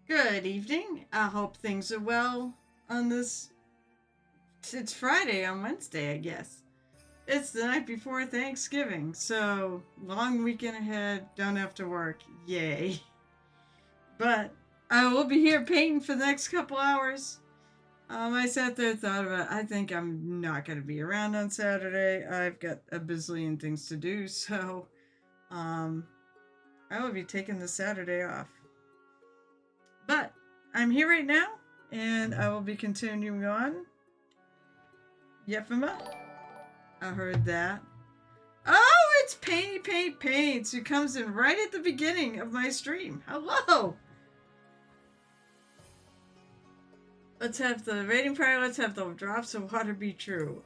Good evening. I hope things are well on this. It's Friday on Wednesday, I guess. It's the night before Thanksgiving, so long weekend ahead, don't have to work. Yay. But I will be here painting for the next couple hours. I sat there and thought about it. I think I'm not going to be around on Saturday. I've got a bazillion things to do, so um, I will be taking the Saturday off. But I'm here right now, and I will be continuing on. Yefima, I heard that. Oh, it's Painty Paint Paints, who comes in right at the beginning of my stream. Hello! Let's have the rating party. Let's have the drops of water be true.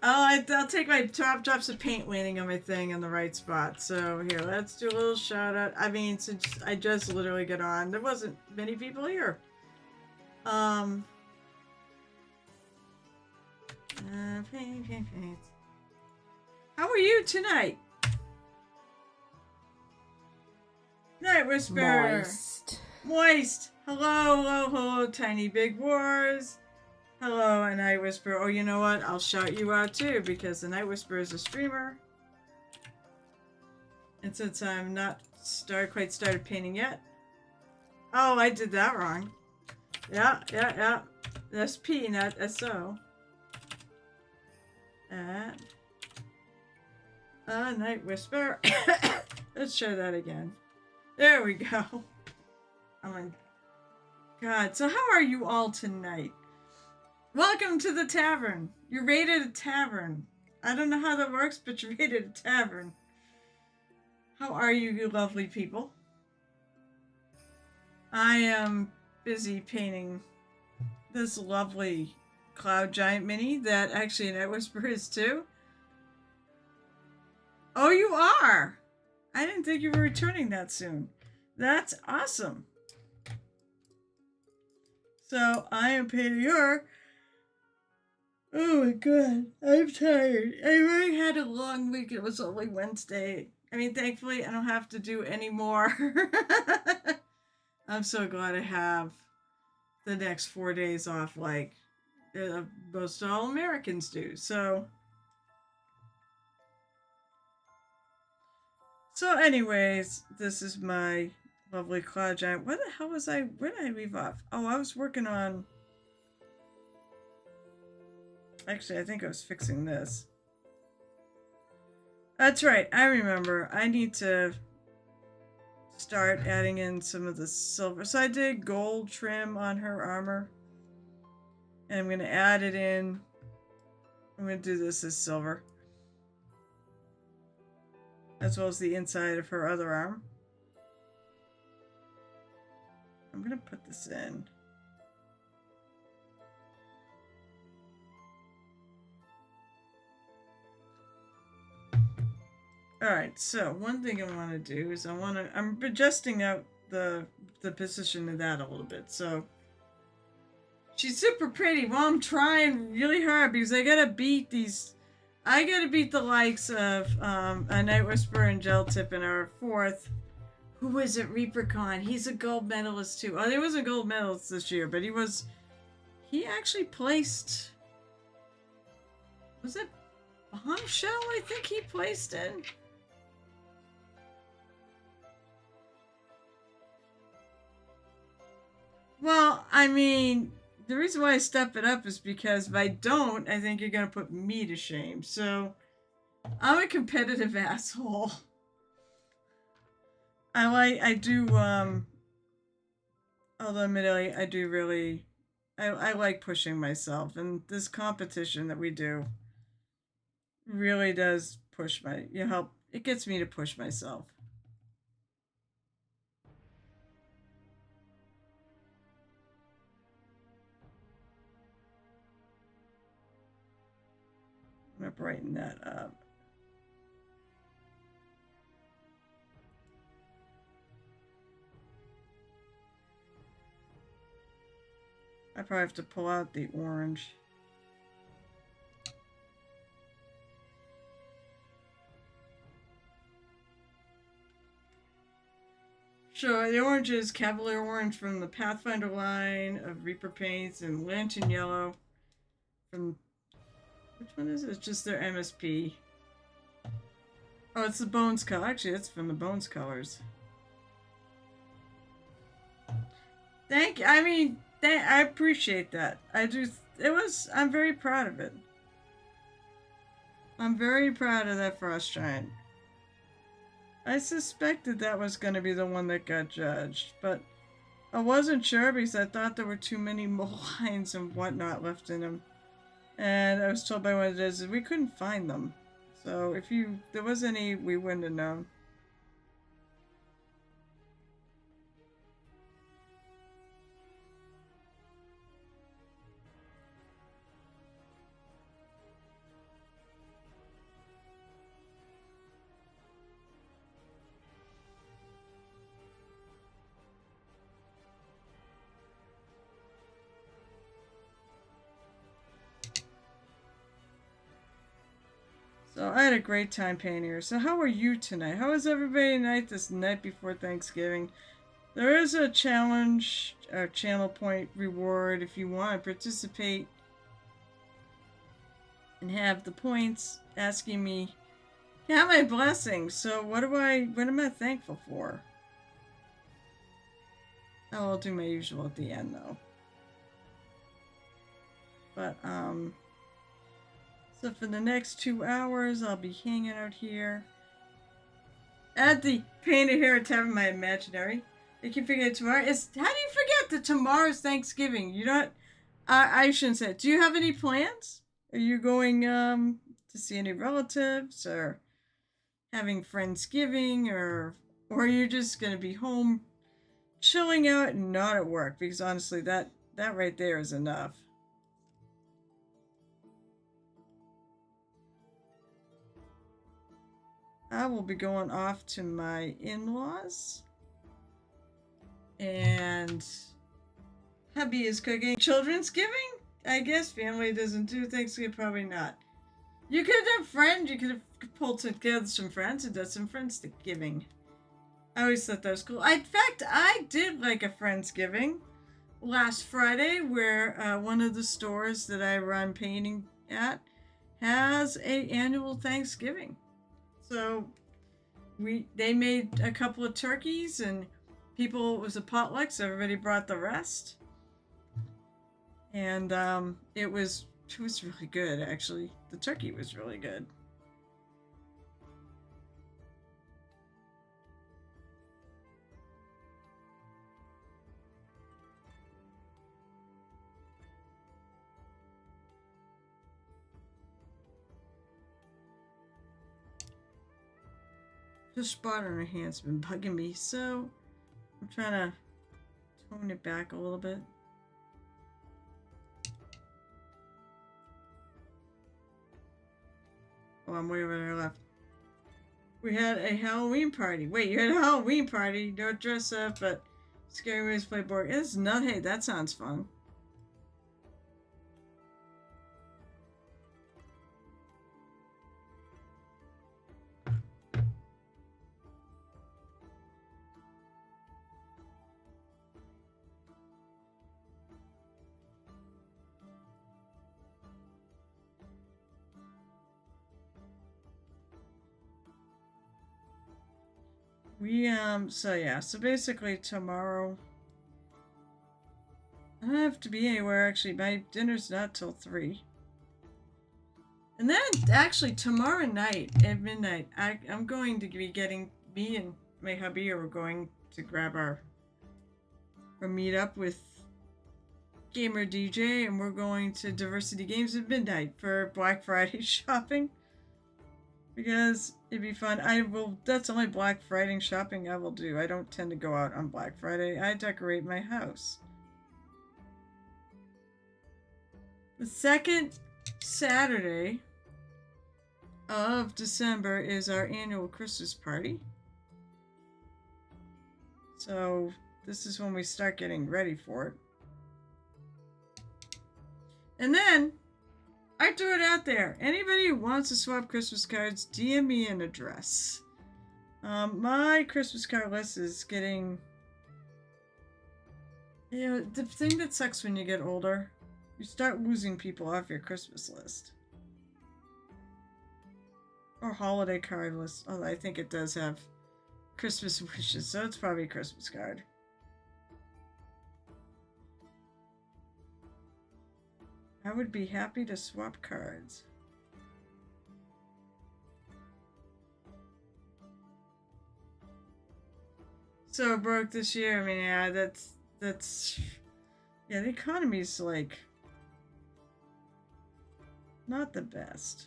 I'll take my top drops of paint landing on my thing in the right spot. So here, let's do a little shout out. I mean, since I just literally got on, there wasn't many people here. Paint. How are you tonight? Night Whisperer. Moist. Hello, Tiny Big Wars. Hello, a Night Whisperer. Oh, you know what? I'll shout you out too, because the Night Whisperer is a streamer. And since I'm not quite started painting yet. Oh, I did that wrong. Yeah. That's P, not S-O. Night Whisperer. Let's try that again. There we go. Oh my god. So how are you all tonight? Welcome to the tavern. You're rated a tavern. I don't know how that works, but you're rated a tavern. How are you, you lovely people? I am busy painting this lovely Cloud Giant mini that actually Night Whisperer is too. Oh, you are! I didn't think you were returning that soon. That's awesome. So I am painting your... Oh my god, I'm tired. I really had a long week. It was only Wednesday. I mean, thankfully, I don't have to do any more. I'm so glad I have the next 4 days off like most all Americans do. So anyways, this is my lovely Cloud Giant. Where the hell was I? Where did I leave off? Oh, I was working on... Actually, I think I was fixing this. That's right. I remember. I need to start adding in some of the silver. So I did gold trim on her armor. And I'm going to add it in. I'm going to do this as silver. As well as the inside of her other arm. I'm going to put this in. Alright, so one thing I want to do is I'm adjusting out the position of that a little bit. So she's super pretty. Well, I'm trying really hard because I gotta beat the likes of a Night Whisperer and Gel Tip in our fourth. Who was it? Reapercon. He's a gold medalist too. Oh, he was a gold medalist this year, but he actually placed, was it Bombshell? I think he placed in. Well, I mean, the reason why I step it up is because if I don't, I think you're going to put me to shame. So, I'm a competitive asshole. although admittedly, I do really, I like pushing myself. And this competition that we do really does push it gets me to push myself. I'm going to brighten that up. I probably have to pull out the orange. Sure, the orange is Cavalier Orange from the Pathfinder line of Reaper paints, and Lantern Yellow from, which one is it? It's just their MSP. Oh, it's the Bones color. Actually, it's from the Bones colors. Thank you. I mean, I appreciate that. I do. I'm very proud of it. I'm very proud of that Frost Giant. I suspected that was going to be the one that got judged, but I wasn't sure because I thought there were too many mole lines and whatnot left in them. And I was told by one of the judges we couldn't find them. So if there was any, we wouldn't have known. So I had a great time painting her. So how are you tonight? How was everybody tonight, this night before Thanksgiving? There is a challenge, a channel point reward if you want to participate and have the points asking me, have my blessings. So what am I thankful for? I'll do my usual at the end though. But so for the next 2 hours, I'll be hanging out here at the Painted Hair Tavern, my imaginary. I can figure it tomorrow. How do you forget that tomorrow's Thanksgiving? You don't. I shouldn't say it. Do you have any plans? Are you going to see any relatives or having Friendsgiving, or are you just gonna be home chilling out and not at work? Because honestly, that right there is enough. I will be going off to my in-laws. And hubby is cooking children's giving? I guess family doesn't do Thanksgiving, probably not. You could have done friends, you could have pulled together some friends and done some Friendsgiving. I always thought that was cool. In fact, I did like a Friendsgiving last Friday where one of the stores that I run painting at has a annual Thanksgiving. So they made a couple of turkeys and it was a potluck, so everybody brought the rest. And it was really good, actually. The turkey was really good. The spot on her hand's been bugging me, so I'm trying to tone it back a little bit. Oh, I'm way over there left. We had a Halloween party. Wait, you had a Halloween party? Don't dress up, but scary ways to play board. It's not. Hey, that sounds fun. So basically tomorrow, I don't have to be anywhere, actually. My dinner's not till 3. And then, actually, tomorrow night at midnight, I'm going to be me and my hubby are going to grab our meet up with Gamer DJ, and we're going to Diversity Games at midnight for Black Friday shopping. Because it'd be fun. That's only Black Friday shopping I will do. I don't tend to go out on Black Friday. I decorate my house. The second Saturday of December is our annual Christmas party. So this is when we start getting ready for it. And then I threw it out there. Anybody who wants to swap Christmas cards, DM me an address. My Christmas card list is getting You know, the thing that sucks when you get older, you start losing people off your Christmas list. Or holiday card list. Although I think it does have Christmas wishes, so it's probably a Christmas card. I would be happy to swap cards. So broke this year. I mean, yeah, that's yeah, the economy's like not the best.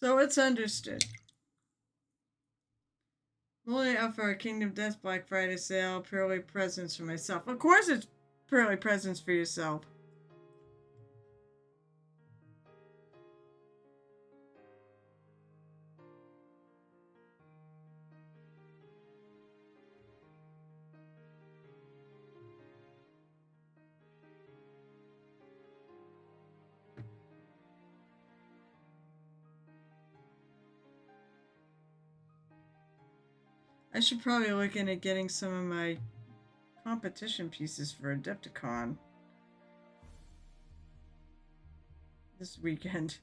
So it's understood. I'm only out for a Kingdom Death Black Friday sale, purely presents for myself. Of course it's purely presents for yourself. I should probably look into getting some of my competition pieces for Adepticon this weekend.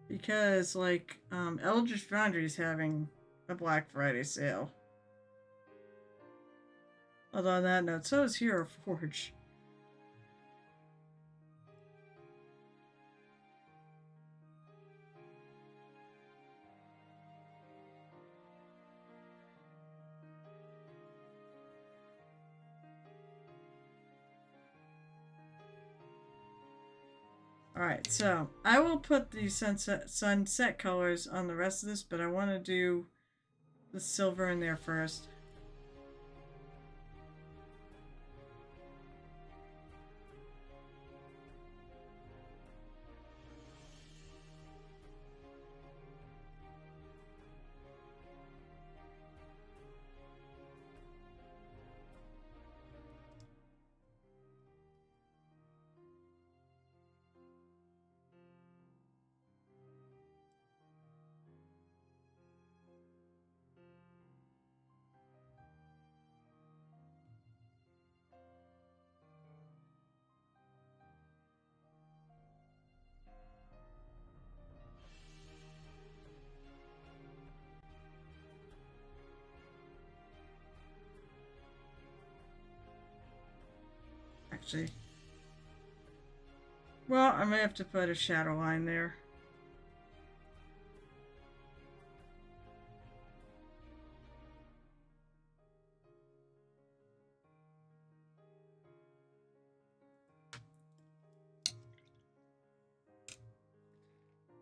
Because, like, Eldritch Foundry is having a Black Friday sale. Although on that note, so is Hero Forge. Alright, so I will put the sunset colors on the rest of this, but I want to do the silver in there first. Actually, well, I may have to put a shadow line there.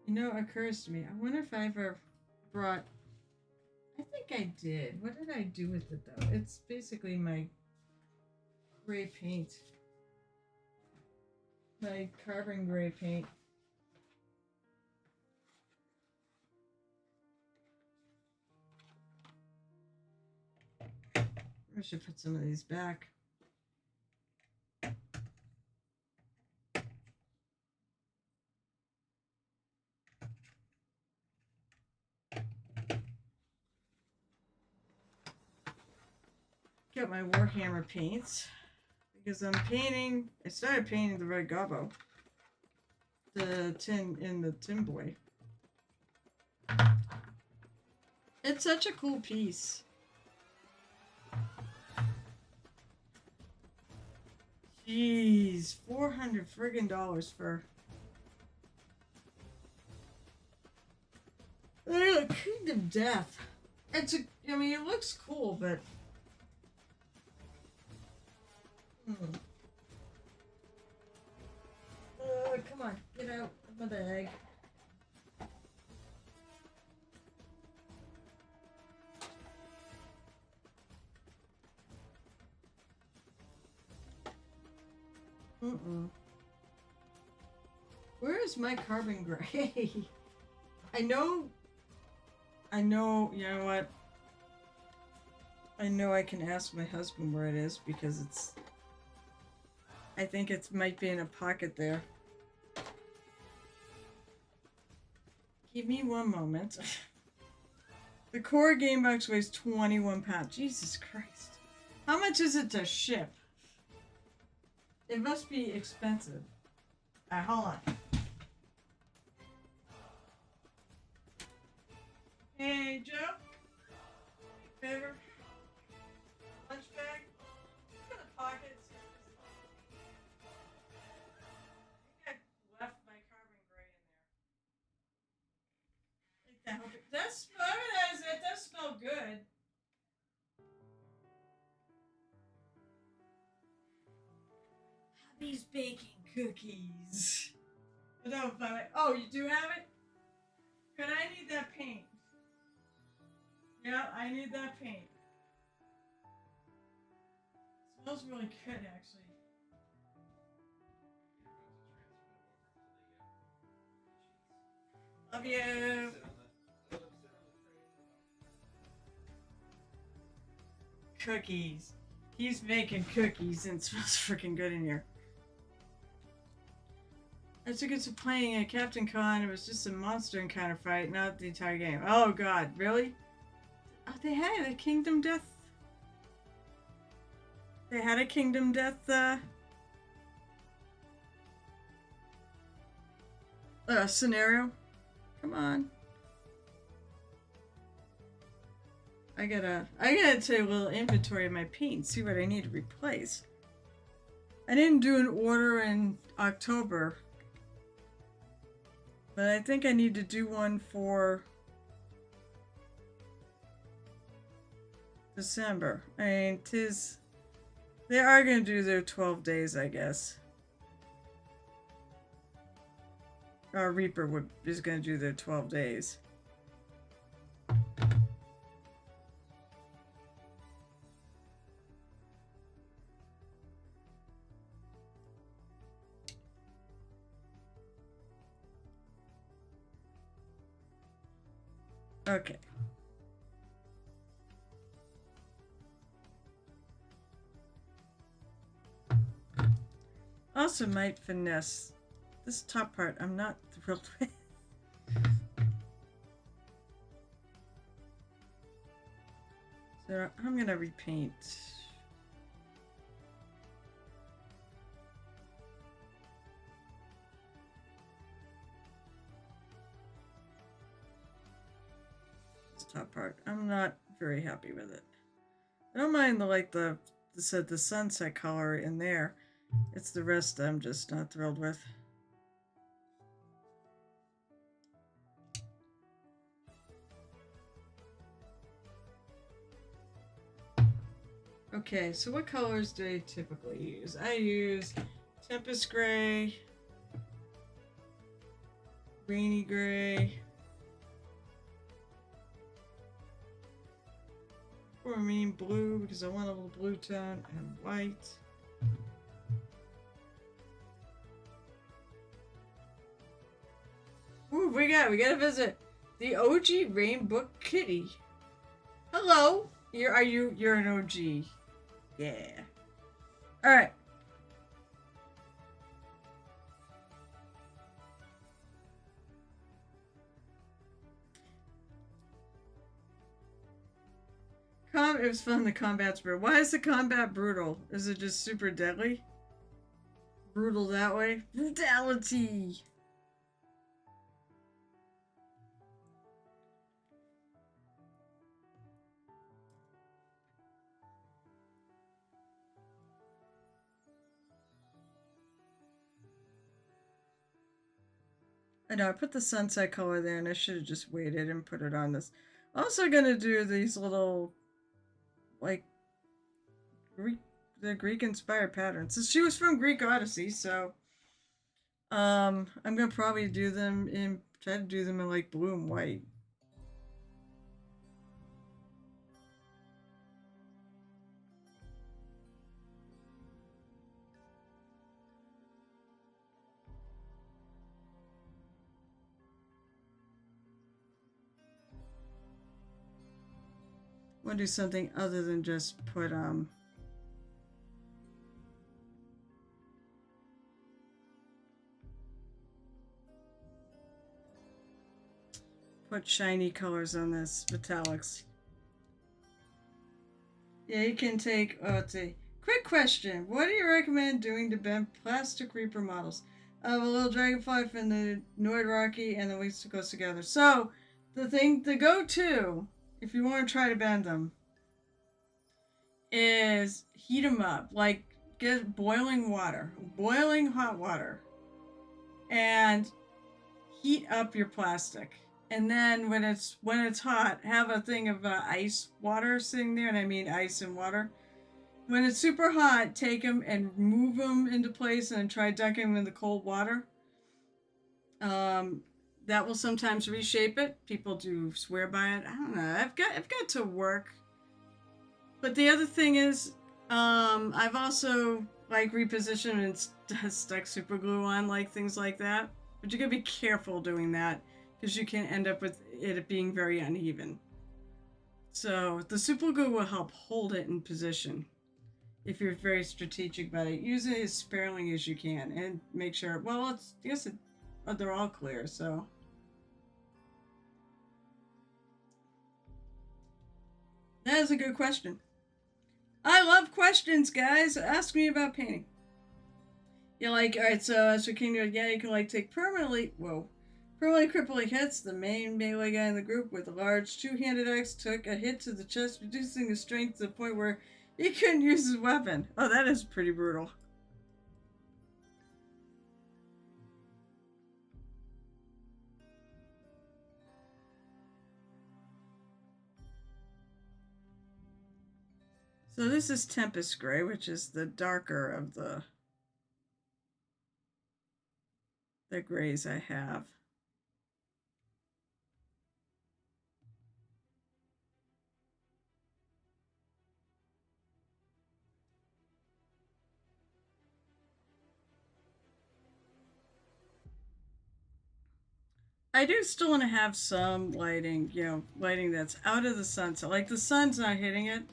You know, it occurs to me, I wonder if I ever brought. I think I did. What did I do with it though? It's basically my gray paint. My carbon gray paint. I should put some of these back. Get my Warhammer paints because I'm painting. I started painting the Red Gobbo, the tin in the Tin Boy. It's such a cool piece. Jeez, $400 friggin' for. Kingdom Death. It's a. I mean, it looks cool, but Mm. Come on, get out of my bag. Where is my carbon gray? I know, you know what? I know I can ask my husband where it is because I think it might be in a pocket there. Give me one moment. The core game box weighs 21 pounds. Jesus Christ. How much is it to ship? It must be expensive. Alright, hold on. Hey, Joe? Favor? Lunch bag? Look at the pockets. I think I left my carbon gray in there. It does smell good. Hubby's baking cookies. No, oh, you do have it? Good, I need that paint. Yeah, I need that paint. It smells really good, actually. Love you. Cookies. He's making cookies and it smells freaking good in here. I took it to playing at Captain Con. It was just a monster encounter fight, not the entire game. Oh god, really? Oh, they had a Kingdom Death. They had a Kingdom Death, scenario. Come on. I gotta take a little inventory of my paint, see what I need to replace. I didn't do an order in October, but I think I need to do one for December. I mean, they are gonna do their 12 days, I guess. Reaper is gonna do their 12 days. Okay. Also might finesse. This top part I'm not thrilled with. So I'm gonna repaint. Top part. I'm not very happy with it. I don't mind the sunset color in there. It's the rest I'm just not thrilled with. Okay, so what colors do I typically use? I use Tempest Gray, Rainy Gray, Tourmaline Blue because I want a little blue tone, and white. Ooh, we got a visit. The OG Rainbow Kitty. Hello. You're an OG. Yeah. Alright. It was fun, the combat's brutal. Why is the combat brutal? Is it just super deadly? Brutal that way? Brutality! I know, I put the sunset color there and I should have just waited and put it on this. I'm also gonna do these little, like the Greek inspired patterns. So she was from Greek Odyssey, so I'm gonna probably do them in try to do them in like blue and white. I want to do something other than just put shiny colors on this metallics. Yeah, you can take. Let's see. Quick question: what do you recommend doing to bend plastic Reaper models? I have a little dragonfly from the Rocky and the wings goes together. So, the go-to, if you want to try to bend them, is heat them up. Like get boiling water, boiling hot water, and heat up your plastic. And then when it's hot, have a thing of ice water sitting there, and I mean ice and water. When it's super hot, take them and move them into place, and try dunking them in the cold water. Um, that will sometimes reshape it. People do swear by it. I don't know. I've got to work. But the other thing is, I've also like repositioned and stuck super glue on like things like that. But you gotta be careful doing that because you can end up with it being very uneven. So the super glue will help hold it in position if you're very strategic about it. Use it as sparingly as you can and make sure. Well, they're all clear, so. That is a good question. I love questions, guys. Ask me about painting. Yeah, like, alright, so as for King, yeah, you can, like, take permanently crippling hits. The main melee guy in the group with a large two-handed axe took a hit to the chest, reducing his strength to the point where he couldn't use his weapon. Oh, that is pretty brutal. So this is Tempest Gray, which is the darker of the grays I have. I do still want to have some lighting, lighting that's out of the sun. So, like, the sun's not hitting it.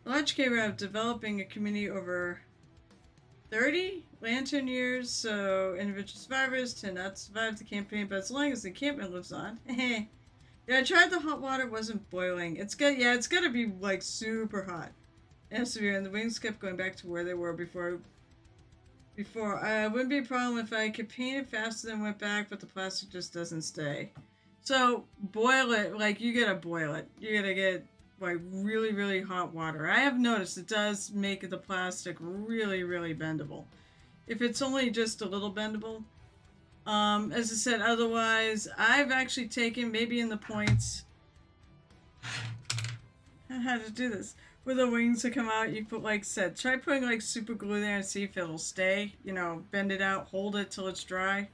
Large K Route developing a community over 30 lantern years, so individual survivors tend not to survive the campaign, but as long as the encampment lives on. Yeah, I tried the hot water, wasn't boiling. It's got to be like super hot. And severe, and the wings kept going back to where they were before. It wouldn't be a problem if I could paint it faster than went back, but the plastic just doesn't stay. So boil it, like you gotta boil it. You gotta get like really, really hot water. I have noticed it does make the plastic really, really bendable. If it's only just a little bendable, as I said, otherwise I've actually taken maybe in the points how to do this. With the wings to come out, you put like said, try putting like super glue there and see if it'll stay. Bend it out, hold it till it's dry.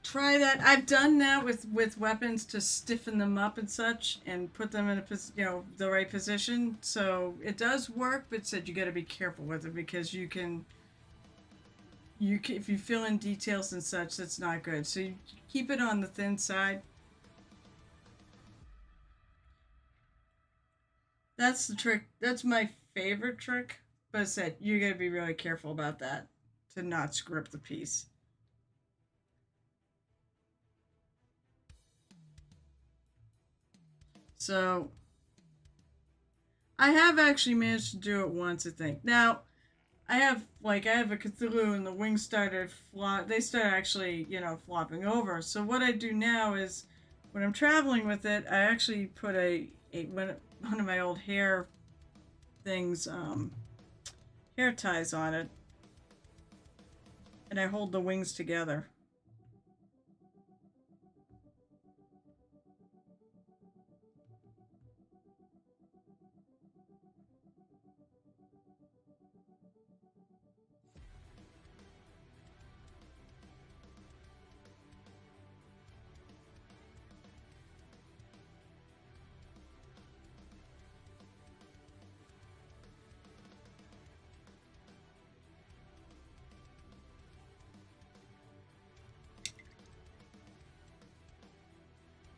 Try that. I've done that with weapons to stiffen them up and such, and put them in the right position. So it does work, but said you got to be careful with it because you can if you fill in details and such, that's not good. So you keep it on the thin side. That's the trick. That's my favorite trick. But I said you got to be really careful about that to not screw up the piece. So I have actually managed to do it once, I think. Now I have a Cthulhu and the wings started they started actually, flopping over. So what I do now is when I'm traveling with it, I actually put one of my old hair things, hair ties on it, and I hold the wings together.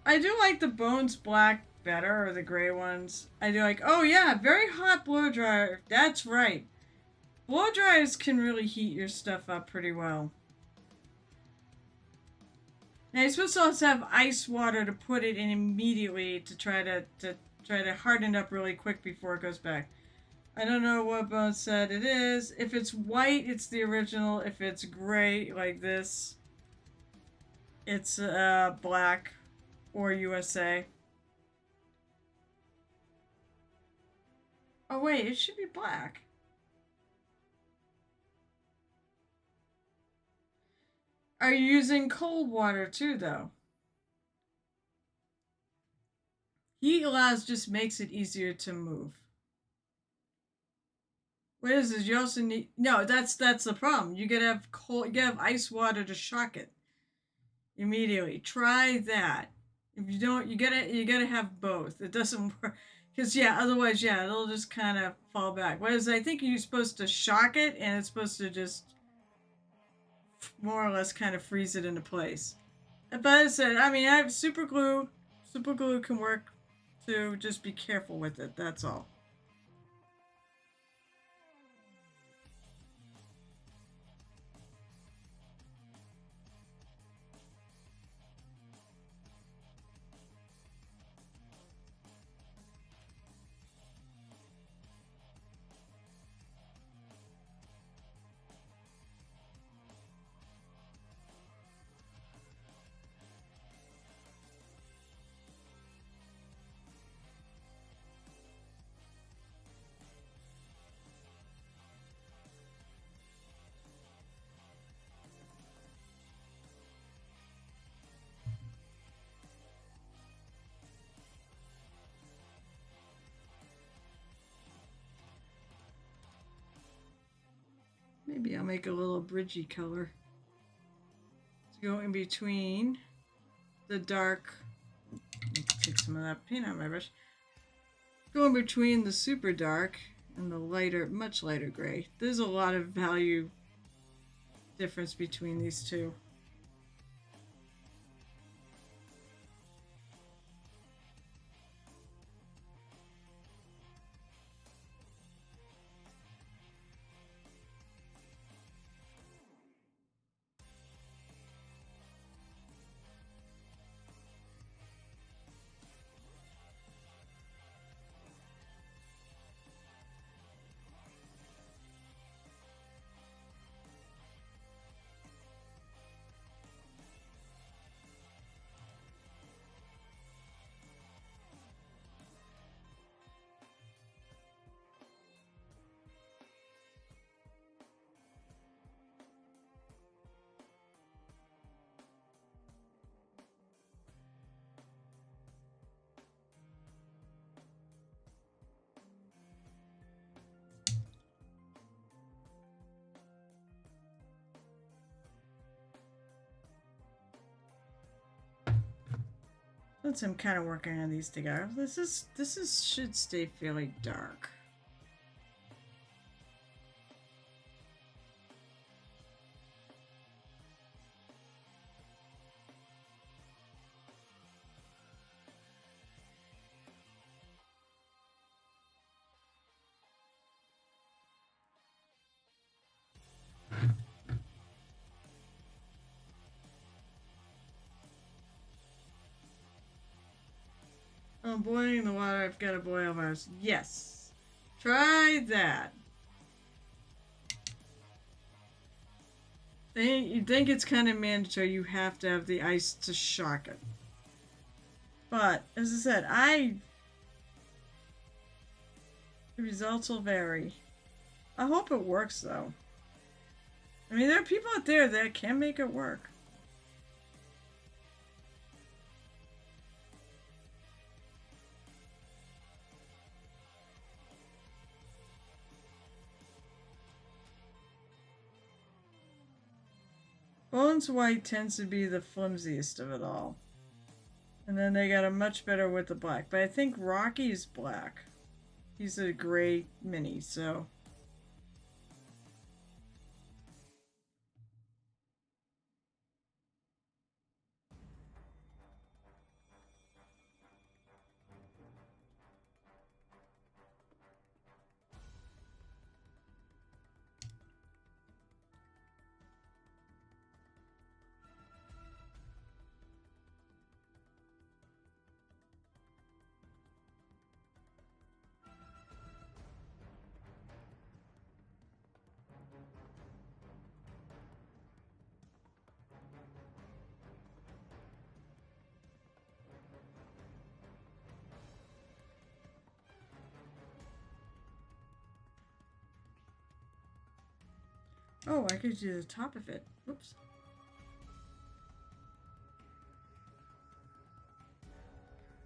I do like the Bones black better, or the gray ones. I do like, oh yeah, very hot blow dryer. That's right. Blow dryers can really heat your stuff up pretty well. Now you're supposed to also have ice water to put it in immediately to try to harden it up really quick before it goes back. I don't know what Bones said it is. If it's white, it's the original. If it's gray like this, it's black or USA. Oh wait, it should be black. Are you using cold water too, though? Heat allows just makes it easier to move. What is this? You also need that's the problem. You gotta have cold. You gotta have ice water to shock it immediately. Try that. If you don't, you gotta have both. It doesn't work because yeah, otherwise yeah, it'll just kind of fall back. Whereas I think you're supposed to shock it, and it's supposed to just more or less kind of freeze it into place. But as I said, I mean, I have super glue. Super glue can work too. Just be careful with it. That's all. Maybe I'll make a little bridgey color to go in between the dark. Take some of that paint out of my brush. Go in between the super dark and the lighter, much lighter gray. There's a lot of value difference between these two. Since I'm kind of working on these together, this is should stay fairly dark. Oh, boiling the water, I've got to boil ours. Yes. Try that. You think it's kind of mandatory, you have to have the ice to shock it. But, as I said, the results will vary. I hope it works, though. I mean, there are people out there that can make it work. Bones White tends to be the flimsiest of it all. And then they got a much better with the black. But I think Rocky is black. He's a gray mini, so... Oh, I could do the top of it. Whoops.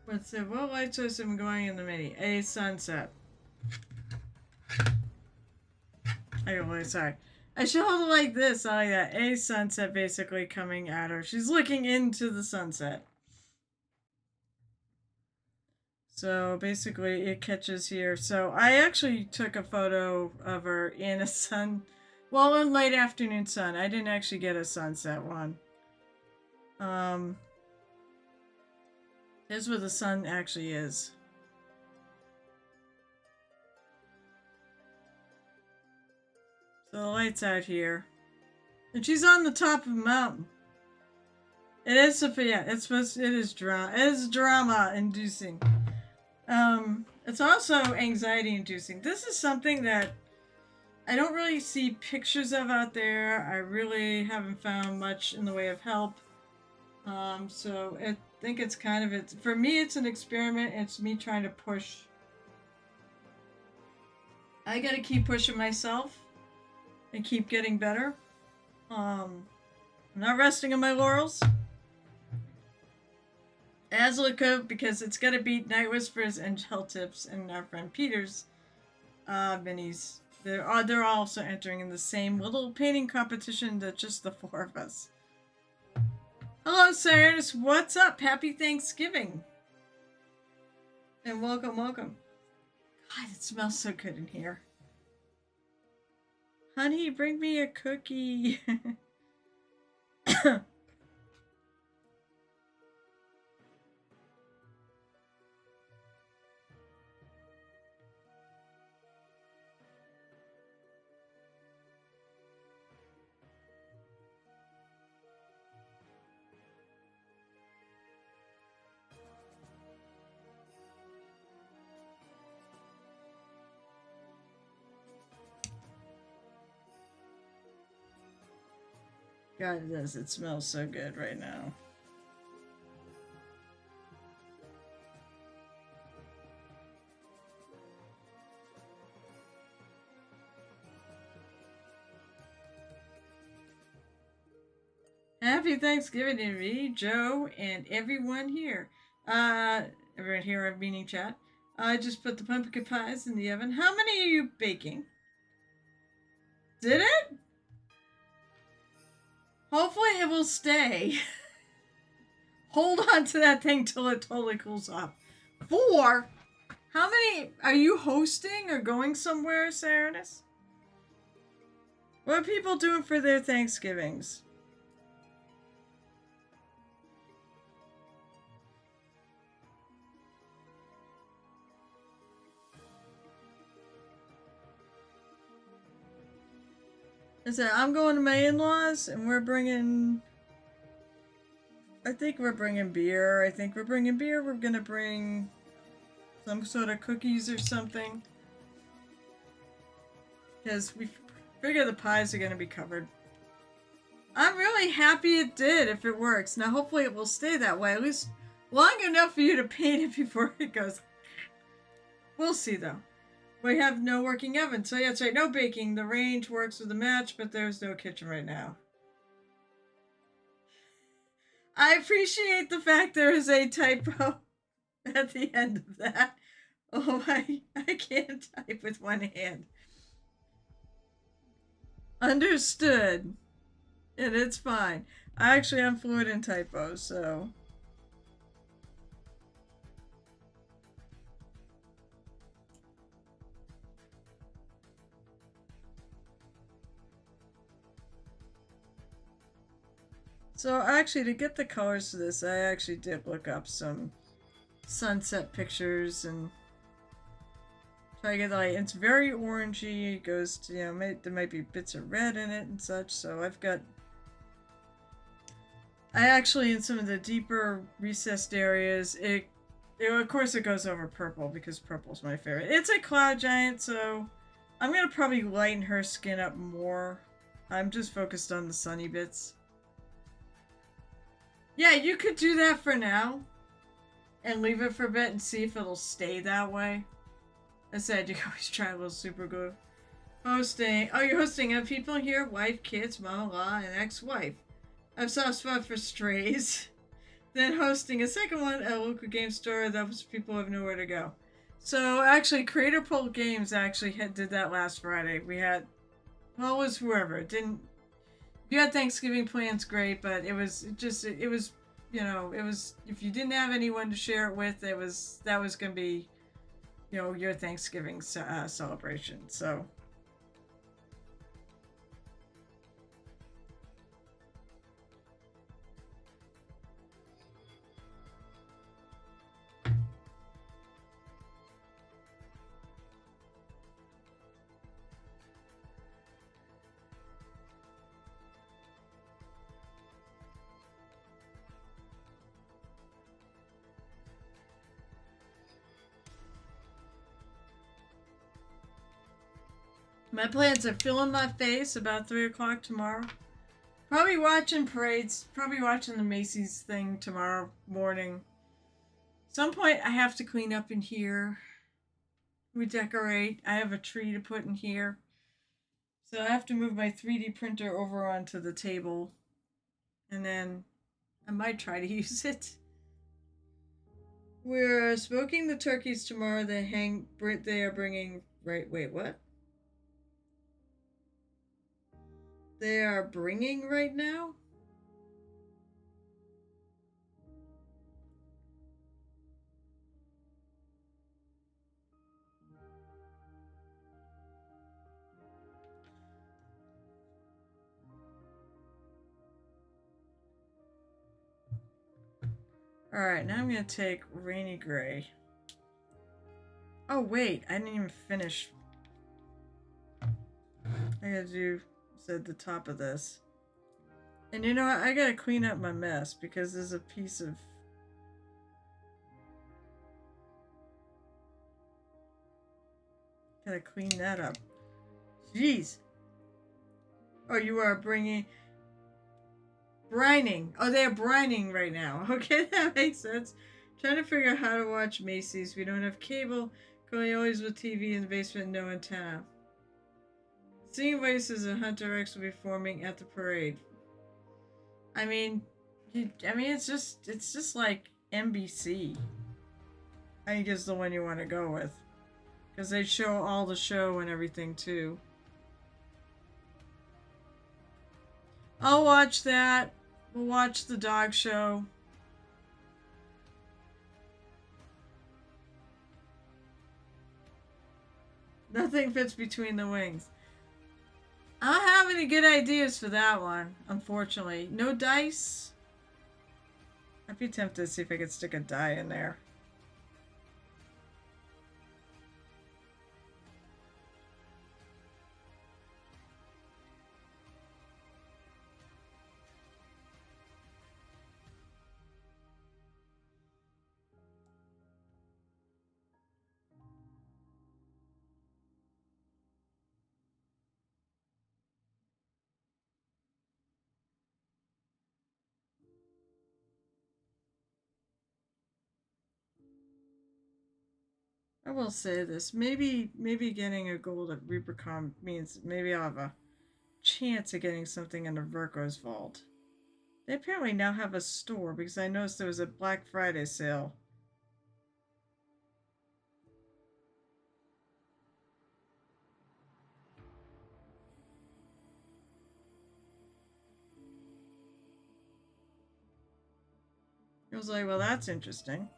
What's it? What light source am I going in the mini? A sunset. Sorry. I should hold it like this. I like that. A sunset basically coming at her. She's looking into the sunset. So basically it catches here. So I actually took a photo of her in a in late afternoon sun. I didn't actually get a sunset one. Here's where the sun actually is. So the light's out here. And she's on the top of a mountain. It is, yeah, it is drama inducing. It's also anxiety inducing. This is something that I don't really see pictures of out there. I really haven't found much in the way of help. So I think it's kind of, for me, it's an experiment. It's me trying to push. I gotta keep pushing myself and keep getting better. I'm not resting on my laurels. Azlica, because it's gonna beat Night Whispers and Gel Tips and our friend Peter's minis. They're also entering in the same little painting competition that just the four of us. Hello, Cyrus. What's up? Happy Thanksgiving. And welcome, welcome. God, it smells so good in here. Honey, bring me a cookie. God, it does. It smells so good right now. Happy Thanksgiving to me, Joe, and everyone here. Everyone here, I'm meaning chat. I just put the pumpkin pies in the oven. How many are you baking? Did it? Hopefully it will stay. Hold on to that thing till it totally cools off. 4? How many? Are you hosting or going somewhere, Saranus? What are people doing for their Thanksgivings? I said, I'm going to my in-laws, and we're bringing... I think we're bringing beer. We're gonna bring some sort of cookies or something. Because we figure the pies are gonna be covered. I'm really happy it did, if it works. Now, hopefully it will stay that way. At least long enough for you to paint it before it goes. We'll see, though. We have no working oven, so yeah, that's right, no baking. The range works with the match, but there's no kitchen right now. I appreciate the fact there is a typo at the end of that. Oh, I can't type with one hand. Understood. And it's fine. I actually am fluent in typos, so... So actually, to get the colors to this, I actually did look up some sunset pictures and try to get the light. It's very orangey. It goes to, you know, there might be bits of red in it and such. So I've got... I actually, in some of the deeper recessed areas, of course it goes over purple because purple's my favorite. It's a cloud giant, so I'm going to probably lighten her skin up more. I'm just focused on the sunny bits. Yeah, you could do that for now. And leave it for a bit and see if it'll stay that way. I said you can always try a little super glue. Hosting. Oh, you're hosting people here? Wife, kids, mom-in-law, and ex-wife. I have soft spot for strays. Then hosting a second one at a local game store. Those people have nowhere to go. So actually, Creator Pull Games actually did that last Friday. We had, well, it was whoever. It didn't. If you had Thanksgiving plans, great, but it was it was if you didn't have anyone to share it with, that was gonna be, your Thanksgiving celebration. So. My plans are filling my face about 3 o'clock tomorrow. Probably watching parades. Probably watching the Macy's thing tomorrow morning. Some point I have to clean up in here. We decorate. I have a tree to put in here. So I have to move my 3D printer over onto the table. And then I might try to use it. We're smoking the turkeys tomorrow. They are bringing. Right, wait, what? They are bringing right now? Alright, now I'm going to take Rainy Gray. Oh, wait, I didn't even finish. I gotta do, said the top of this. And you know what? I gotta clean up my mess because there's a piece of. Gotta clean that up. Jeez. Oh, you are bringing. Brining. Oh, they are brining right now. Okay, that makes sense. Trying to figure out how to watch Macy's. We don't have cable. Going always with TV in the basement, no antenna. Seeing Waces and Hunter X will be forming at the parade. I mean, it's just like NBC. I think is the one you want to go with, because they show all the show and everything too. I'll watch that. We'll watch the dog show. Nothing fits between the wings. I don't have any good ideas for that one, unfortunately. No dice. I'd be tempted to see if I could stick a die in there. I will say this. Maybe getting a gold at Reapercom means maybe I'll have a chance of getting something in the Virgo's vault. They apparently now have a store because I noticed there was a Black Friday sale. I was like, well, that's interesting.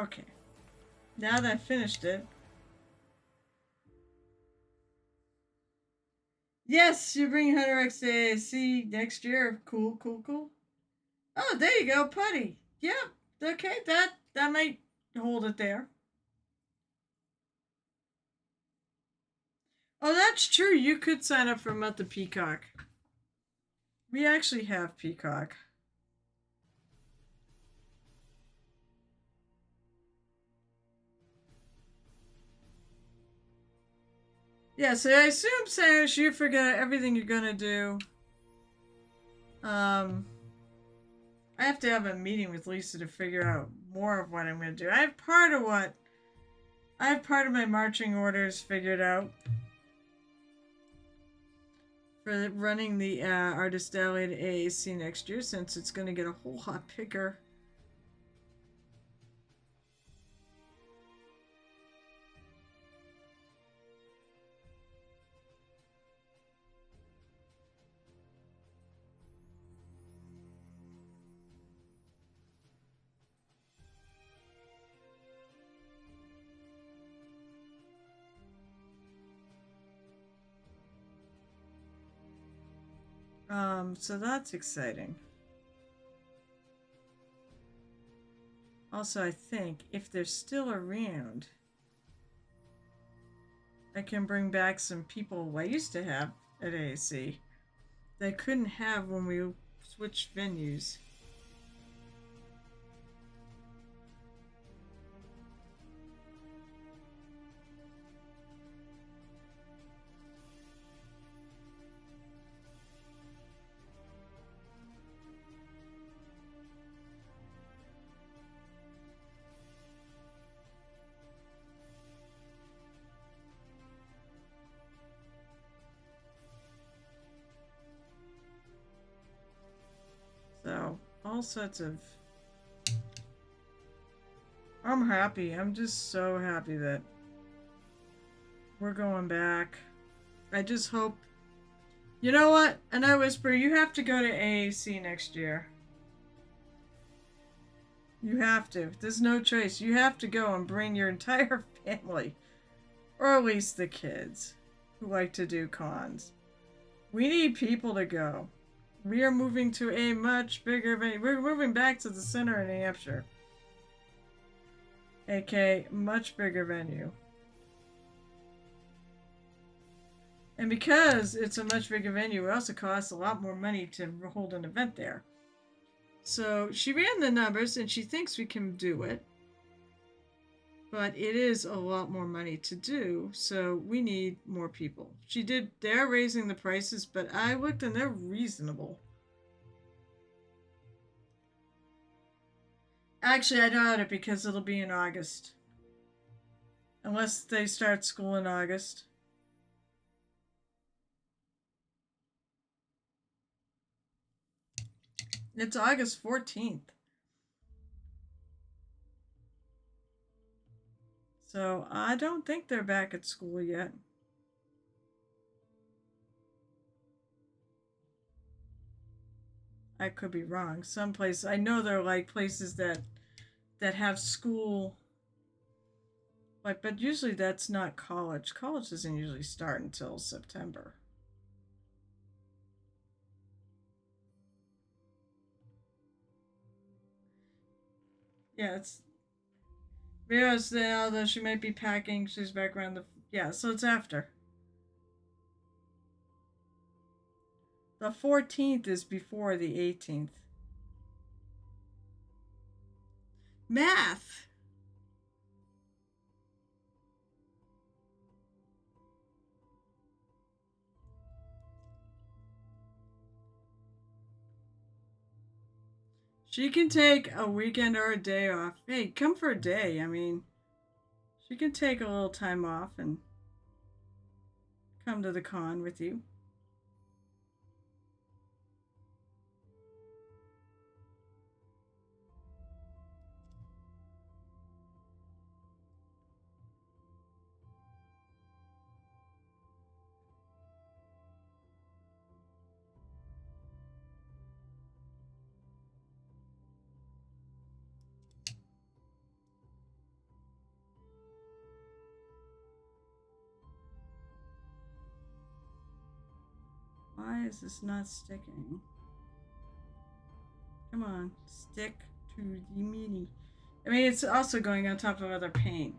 Okay. Now that I finished it. Yes, you bring Hunter X to AAC next year. Cool, cool, cool. Oh, there you go, Putty. Yep. Okay, that might hold it there. Oh, that's true. You could sign up for a month of Peacock. We actually have Peacock. Yeah, so I assume, Sash, you forget everything you're gonna do. Um, I have to have a meeting with Lisa to figure out more of what I'm gonna do. I have part of my marching orders figured out for running the Artist Alley to AAC next year, since it's gonna get a whole lot bigger. So that's exciting. Also, I think if they're still around, I can bring back some people I used to have at AAC that I couldn't have when we switched venues. So, all sorts of. I'm happy. I'm just so happy that we're going back. I just hope. You know what? And I whisper, you have to go to AAC next year. You have to. There's no choice. You have to go and bring your entire family. Or at least the kids who like to do cons. We need people to go. We are moving to a much bigger venue. We're moving back to the center in New Hampshire. aka much bigger venue. And because it's a much bigger venue, it also costs a lot more money to hold an event there. So she ran the numbers and she thinks we can do it. But it is a lot more money to do, so we need more people. They're raising the prices, but I looked and they're reasonable. Actually, I doubt it because it'll be in August. Unless they start school in August. It's August 14th. So I don't think they're back at school yet. I could be wrong. Some places, I know there are like places that have school, but usually that's not college. College doesn't usually start until September. Yeah, it's Vera's there, although she might be packing. She's back around the so it's after. The 14th is before the 18th. Math. She can take a weekend or a day off. Hey, come for a day. I mean, she can take a little time off and come to the con with you. is this not sticking? Come on, stick to the mini. I mean, it's also going on top of other paint.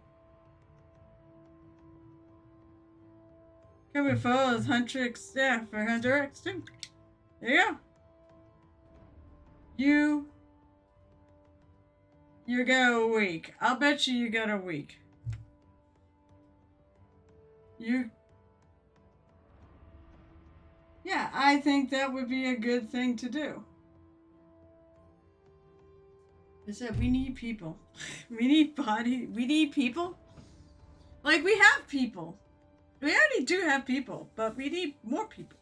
Can we follow Hunter X? Yeah, for Hunter X too. There you go. You got a week. I'll bet you got a week. Yeah, I think that would be a good thing to do. I said we need people. We need people. Like, we have people. We already do have people, but we need more people.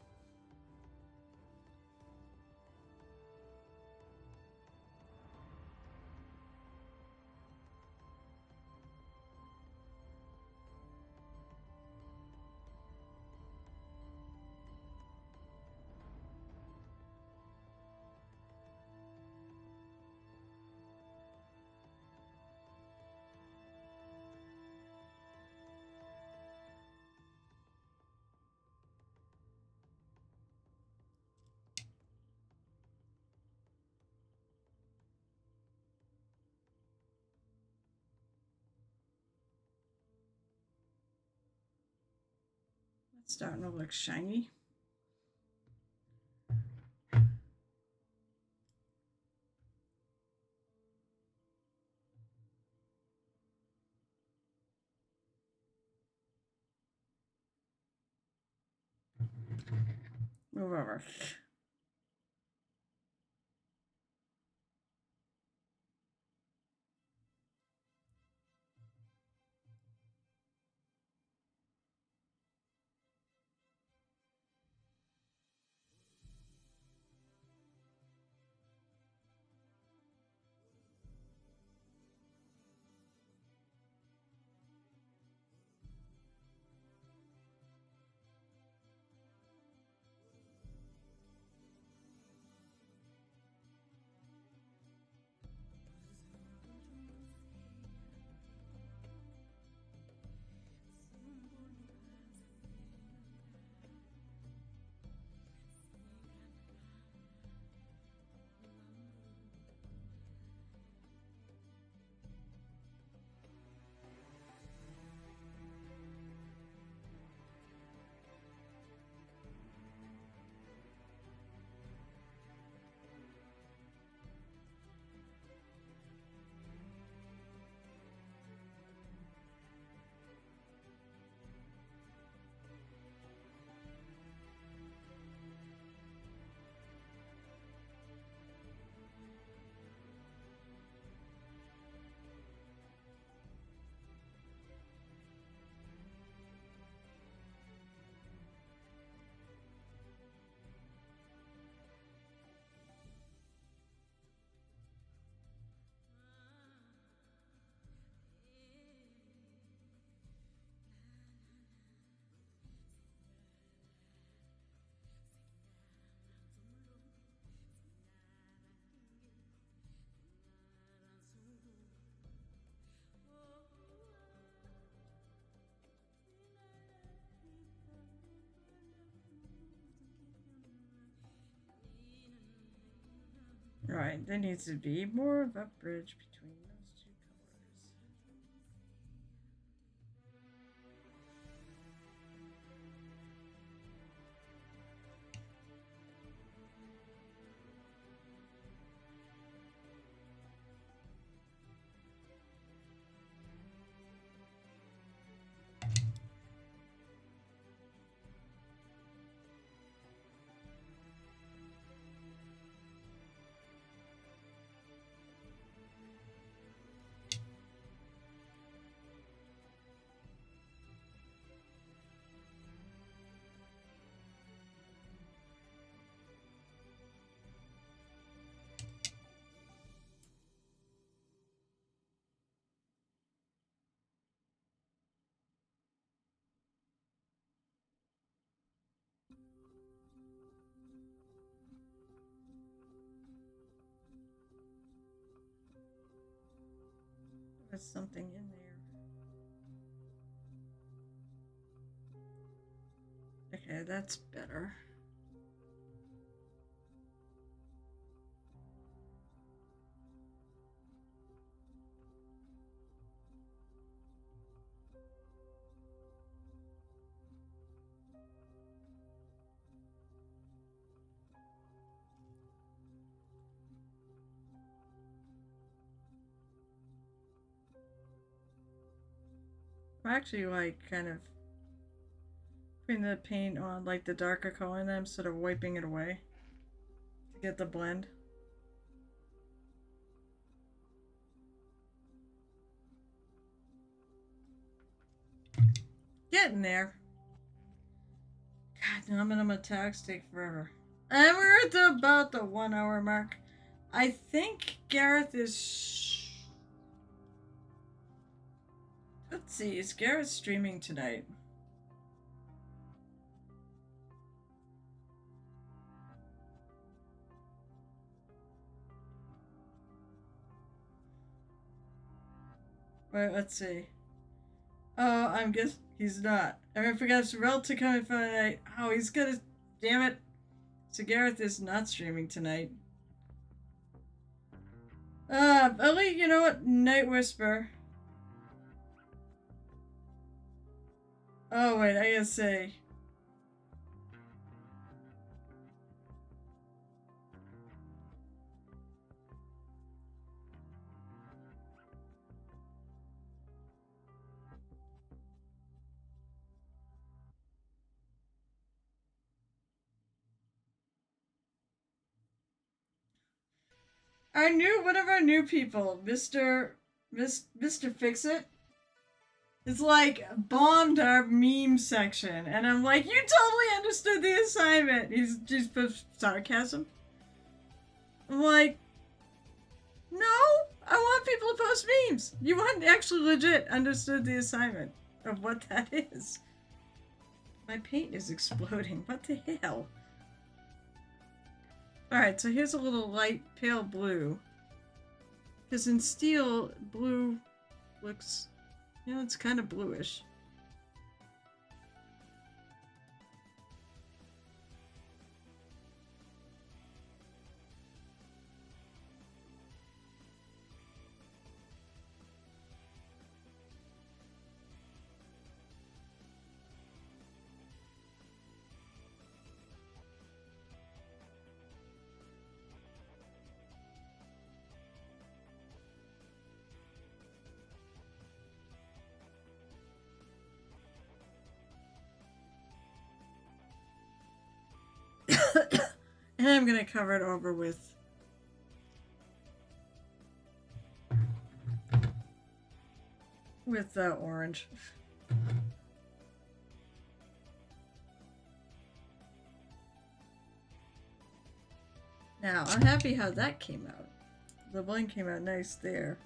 It's starting to look shiny. Move over. Right, there needs to be more of a bridge between those two colors. There's something in there. Okay, that's better. I'm actually like kind of putting the paint on like the darker color and then I'm sort of wiping it away to get the blend. Getting there. God, nominum attacks take forever. And we're at about the 1 hour mark. I think Gareth is. Let's see, is Gareth streaming tonight? Wait, let's see. Oh, I'm guess he's not. I forgot Sorrel to come in for the night. Oh, he's gonna. Damn it. So Gareth is not streaming tonight. Ellie, you know what? Night Whisper. Oh, wait, I gotta say. One of our new people, Mr. Fix It, is like bombed our meme section, and I'm like, you totally understood the assignment. He's just put sarcasm. I'm like, no, I want people to post memes. You want actually legit understood the assignment of what that is. My paint is exploding. What the hell? Alright, so here's a little light pale blue. Because in steel, blue looks, you know, it's kind of bluish. And I'm gonna cover it over with orange. Now, I'm happy how that came out. The blend came out nice there.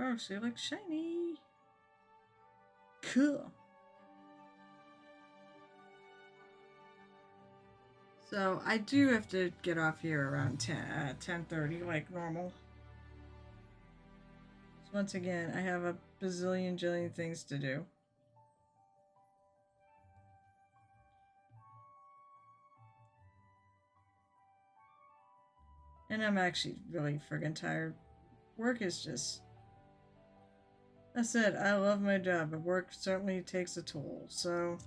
Oh, she looks shiny. Cool. So I do have to get off here around 10:30 like normal. So once again, I have a bazillion jillion things to do. And I'm actually really friggin' tired. Work is just... I said, I love my job, but work certainly takes a toll, so...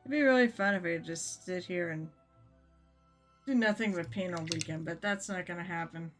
It'd be really fun if I could just sit here and do nothing but paint all weekend, but that's not gonna happen.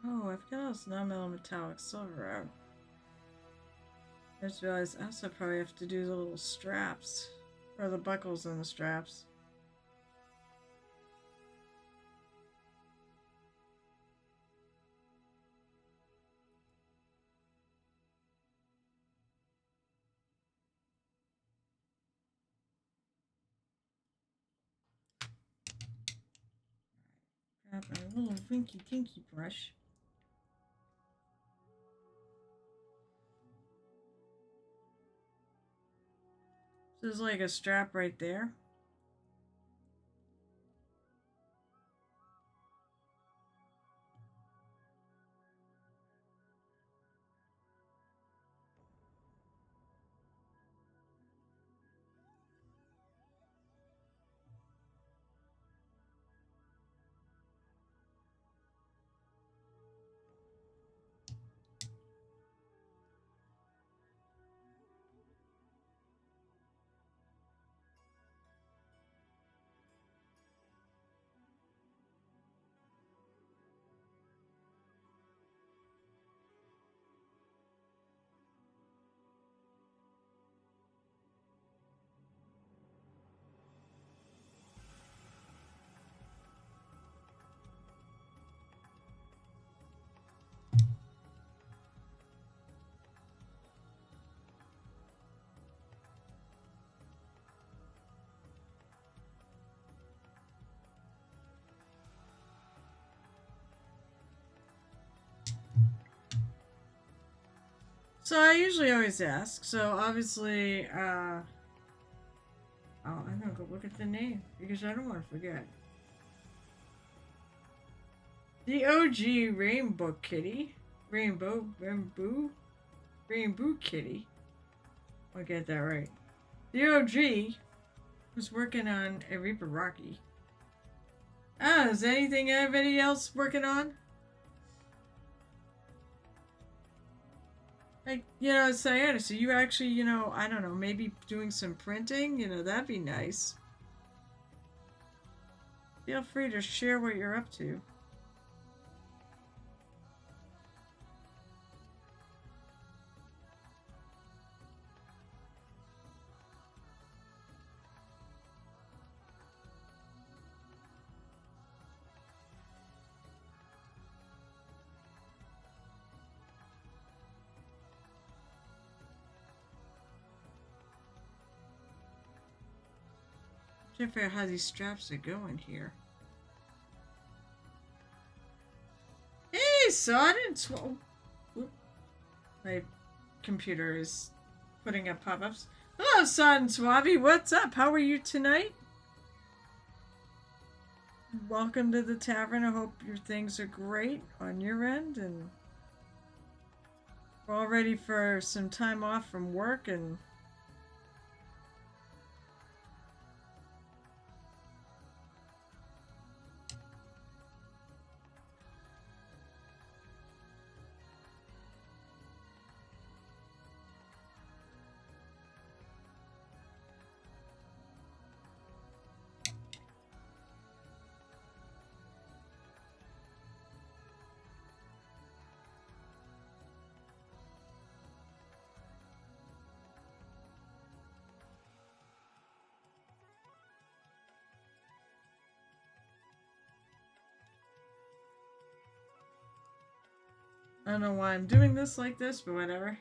Oh, I've got all this non-metal metallic silver out. I just realized I also probably have to do the little straps. Or the buckles on the straps. Grab my little vinky dinky brush. So there's like a strap right there. So I usually always ask. So obviously, oh, I'm gonna go look at the name because I don't want to forget. The OG Rainbow Kitty. Rainbow Kitty. I'll get that right. The OG was working on a Reaper Rocky. Ah, is anything anybody else working on? Like, Sayana, so you actually, I don't know, maybe doing some printing? That'd be nice. Feel free to share what you're up to. I'm trying to figure out how these straps are going here. Hey, Sodden! My computer is putting up pop-ups. Hello, Sodden Swabby. What's up? How are you tonight? Welcome to the tavern. I hope your things are great on your end, and we're all ready for some time off from work and I don't know why I'm doing this like this, but whatever.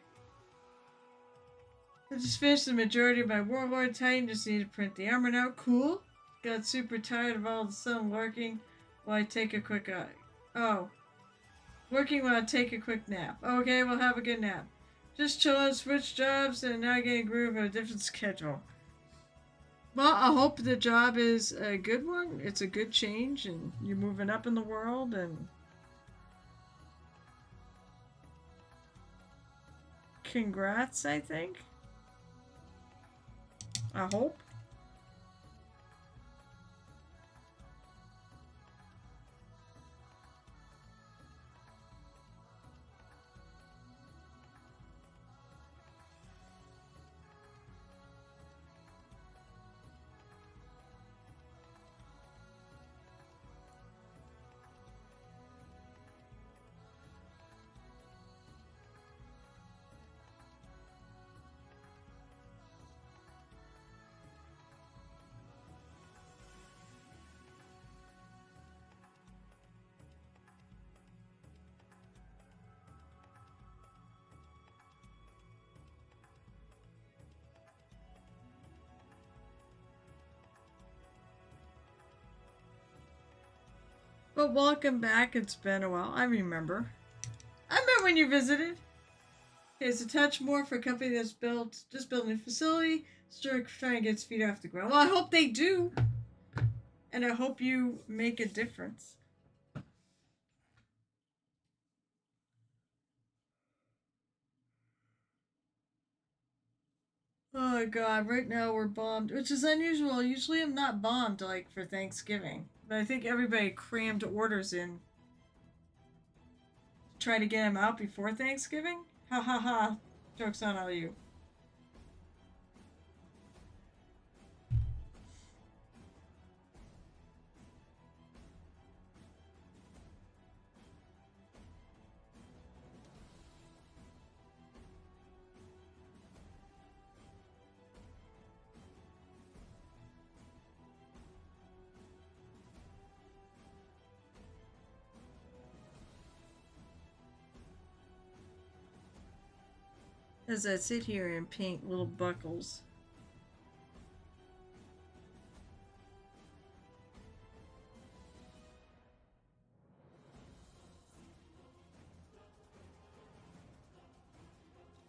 I just finished the majority of my Warlord Titan. Just need to print the armor now. Cool. Got super tired of all the sun working while I take a quick working while I take a quick nap. Okay, we'll have a good nap. Just chilling, switch jobs, and now getting a groove of a different schedule. Well, I hope the job is a good one. It's a good change, and you're moving up in the world, and congrats, I think. I hope. But welcome back. It's been a while. I remember. I remember when you visited. It's a touch more for a company that's just building a facility, still trying to get its feet off the ground. Well, I hope they do. And I hope you make a difference. Oh my god, right now we're bombed, which is unusual. Usually I'm not bombed like for Thanksgiving. But I think everybody crammed orders in to try to get them out before Thanksgiving. Ha ha ha. Joke's on all you. As I sit here and paint little buckles.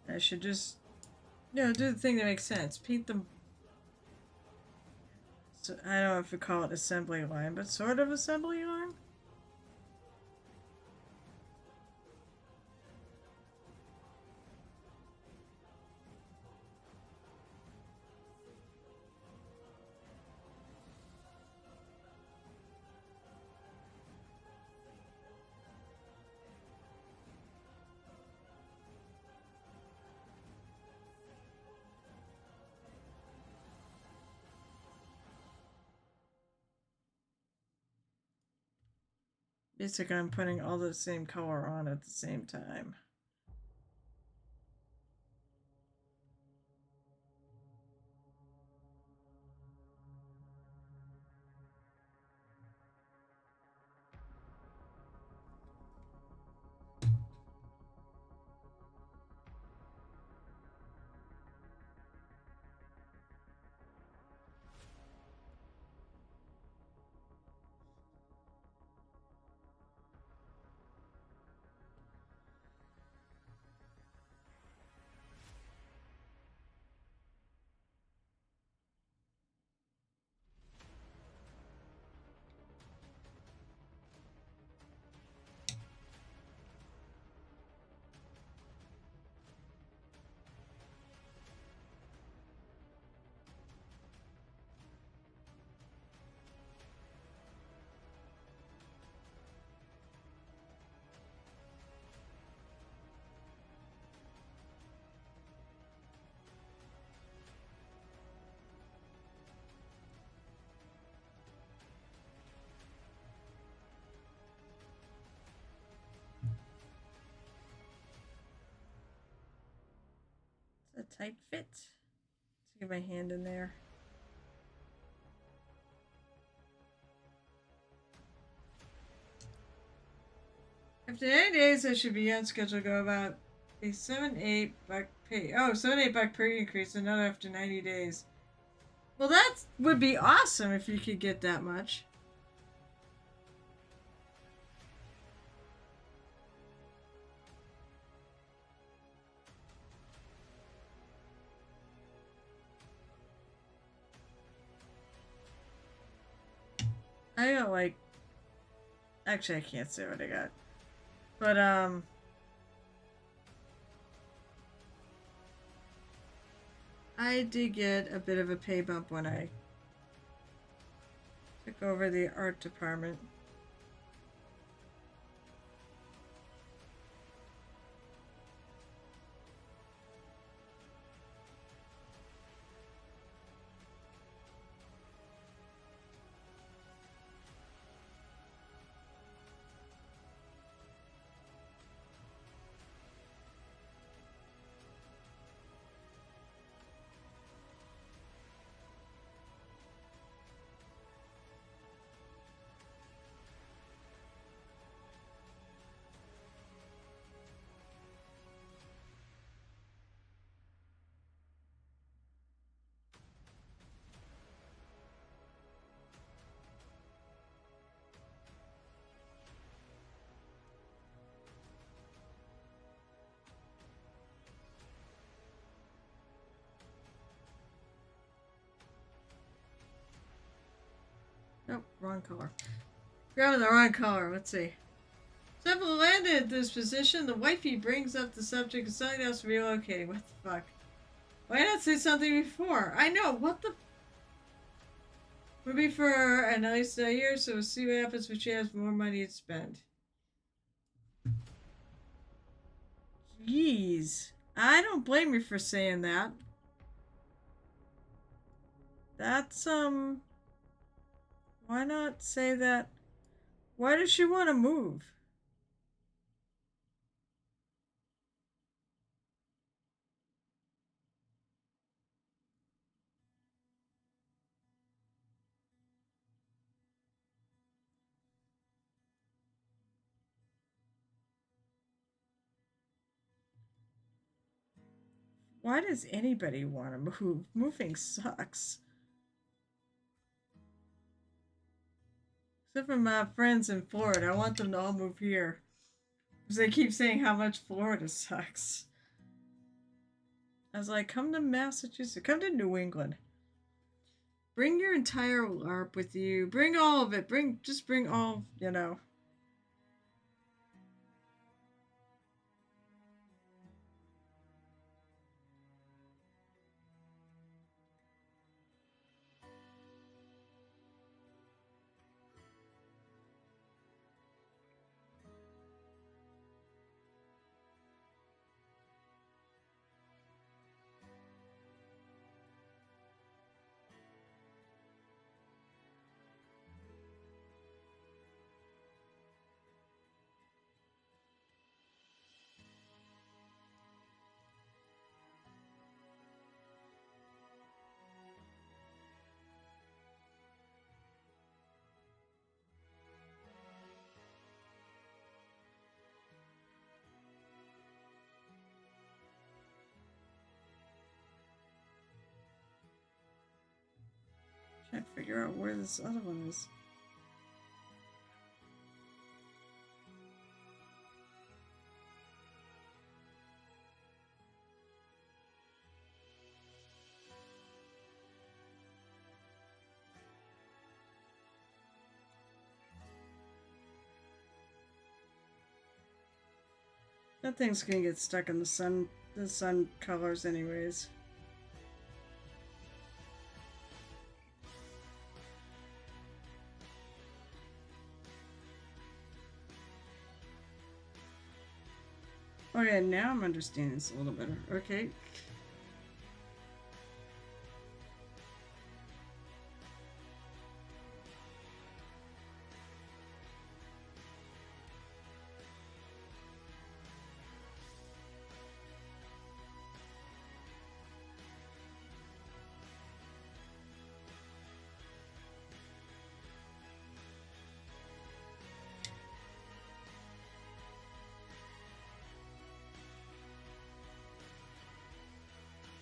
I should just, do the thing that makes sense. Paint them. So, I don't know if we call it assembly line, but sort of assembly line? Basically, I'm putting all the same color on at the same time. A tight fit. Let's get my hand in there. After 90 days, I should be on schedule to go about a 7-8 buck pay. Oh, 7-8 buck per increase, another after 90 days. Well, that would be awesome if you could get that much. I got like... Actually, I can't say what I got. But, I did get a bit of a pay bump when I took over the art department. Nope, wrong color. Grabbing the wrong color. Let's see. Several landed at this position. The wifey brings up the subject of something else relocating. What the fuck? Why not say something before? I know. What the? Would be for at least a year, so we'll see what happens when she has more money to spend. Jeez. I don't blame you for saying that. That's, why not say that? Why does she want to move? Why does anybody want to move? Moving sucks. Except for my friends in Florida. I want them to all move here. Because they keep saying how much Florida sucks. I was like, come to Massachusetts. Come to New England. Bring your entire LARP with you. Bring all of it. Just bring all, you know. Trying to figure out where this other one is. That thing's gonna get stuck in the sun colors anyways. Okay, now I'm understanding this a little better. Okay.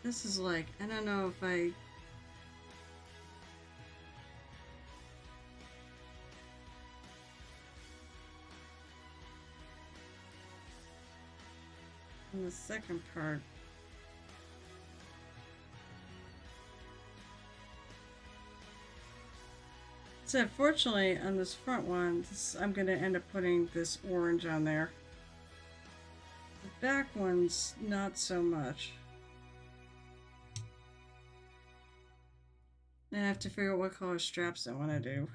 This is like, I don't know if I... In the second part. So fortunately on this front one, I'm going to end up putting this orange on there. The back one's not so much. And I have to figure out what color straps I want to do.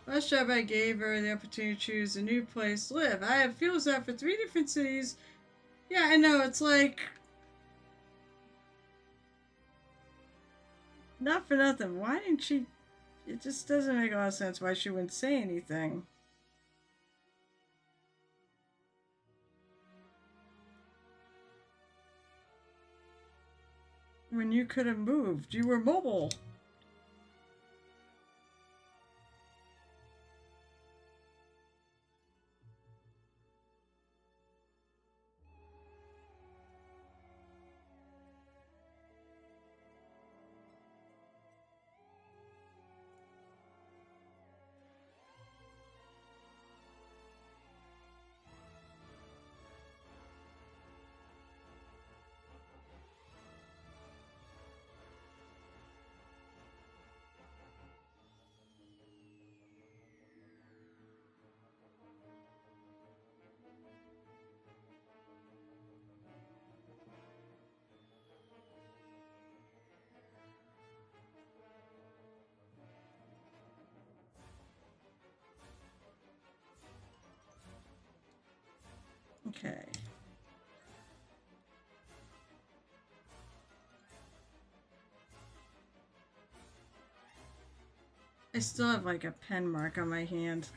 Last job I gave her the opportunity to choose a new place to live. I have feels out for 3 different cities. Yeah, I know, it's like... Not for nothing. Why didn't she... It just doesn't make a lot of sense why she wouldn't say anything. When you could have moved. You were mobile. Okay. I still have like a pen mark on my hand.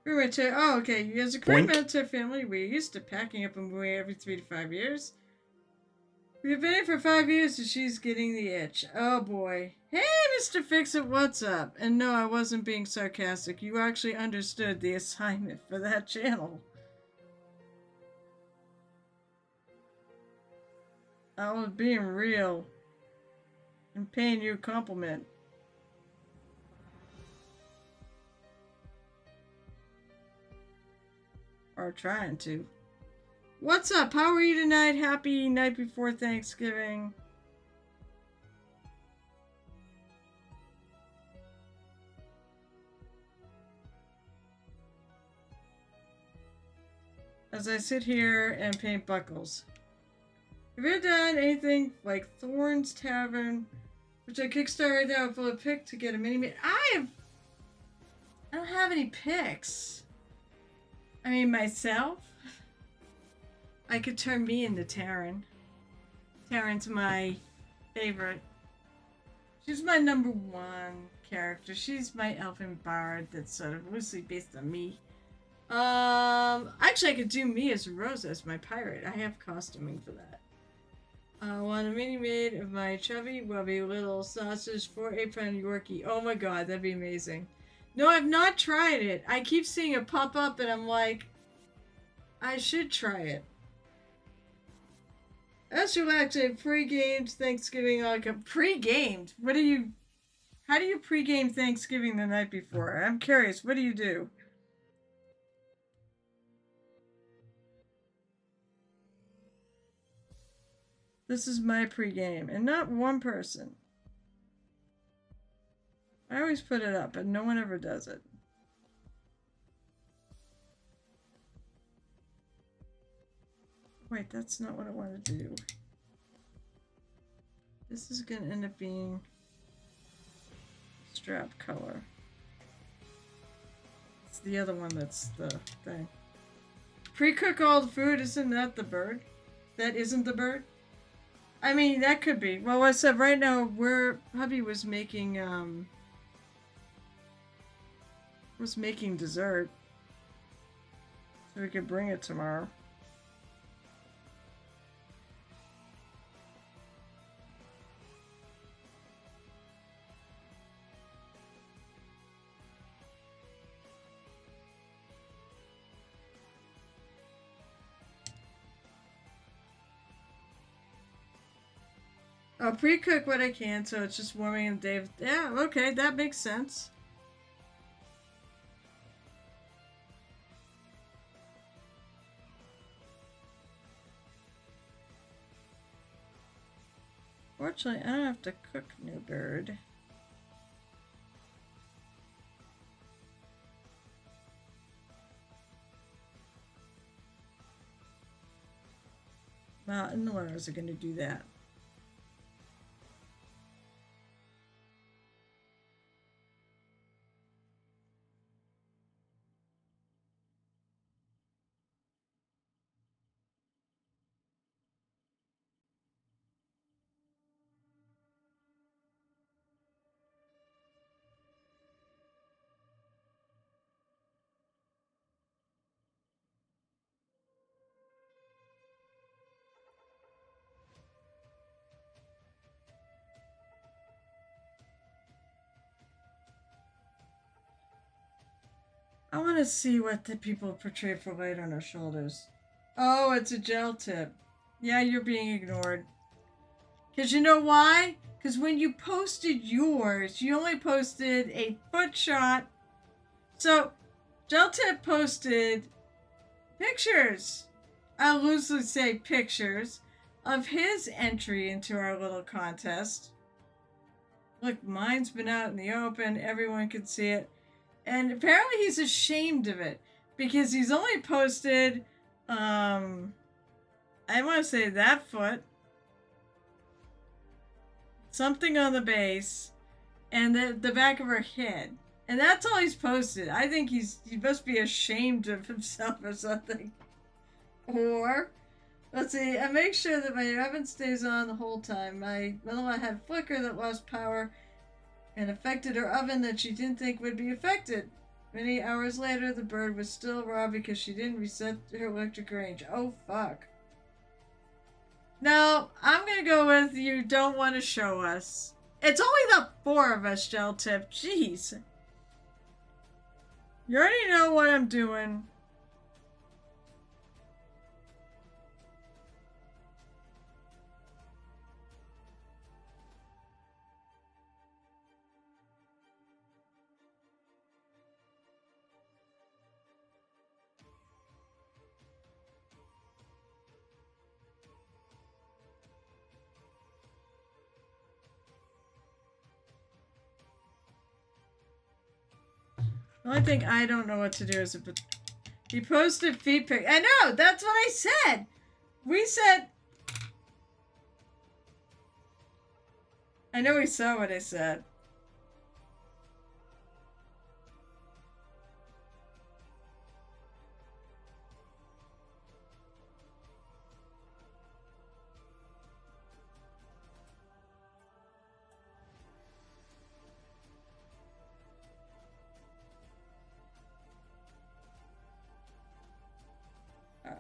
We went to, oh, okay, you guys are great military family. We're used to packing up and moving every 3 to 5 years. We've been here for 5 years and she's getting the itch. Oh boy. Hey, Mr. Fix-It, what's up? And no, I wasn't being sarcastic. You actually understood the assignment for that channel. I was being real and paying you a compliment. Or trying to. What's up? How are you tonight? Happy night before Thanksgiving. As I sit here and paint buckles. Have you ever done anything like Thorn's Tavern, which I kickstart right now for a pick to get a mini? I don't have any picks. I mean, myself. I could turn me into Tavern. Tavern's my favorite. She's my number 1 character. She's my elfin bard that's sort of loosely based on me. Actually, I could do me as Rosa as my pirate. I have costuming for that. I want a mini-made of my chubby, wubby little sausage for a friend Yorkie. Oh my god, that'd be amazing. No, I've not tried it. I keep seeing it pop up and I'm like, I should try it. That's actually pre-gamed Thanksgiving. Like a pre-gamed? What are you... How do you pregame Thanksgiving the night before? I'm curious. What do you do? This is my pregame, and not one person. I always put it up, but no one ever does it. Wait, that's not what I want to do. This is going to end up being strap color. It's the other one that's the thing. Pre-cook all the food, isn't that the bird? That isn't the bird? I mean, that could be. Well, I said right now, hubby was making dessert. So we could bring it tomorrow. I'll pre-cook what I can, so it's just warming in the day. Yeah, okay, that makes sense. Fortunately, I don't have to cook new bird. Well, in-laws are going to do that. I want to see what the people portray for light on our shoulders. Oh, it's a gel tip. Yeah, you're being ignored. Because you know why? Because when you posted yours, you only posted a foot shot. So, gel tip posted pictures. I'll loosely say pictures of his entry into our little contest. Look, mine's been out in the open. Everyone can see it. And apparently he's ashamed of it because he's only posted, I want to say that foot, something on the base, and the back of her head. And that's all he's posted. I think he must be ashamed of himself or something. Or, let's see, I make sure that my oven stays on the whole time. My mother-in-law had a flicker that lost power and affected her oven that she didn't think would be affected. Many hours later, the bird was still raw because she didn't reset her electric range. Oh, fuck. No, I'm going to go with you don't want to show us. It's only the 4 of us, Gel Tip. Jeez. You already know what I'm doing. The only thing I don't know what to do is he posted feet pic. I know, that's what I said. We said. I know he saw what I said.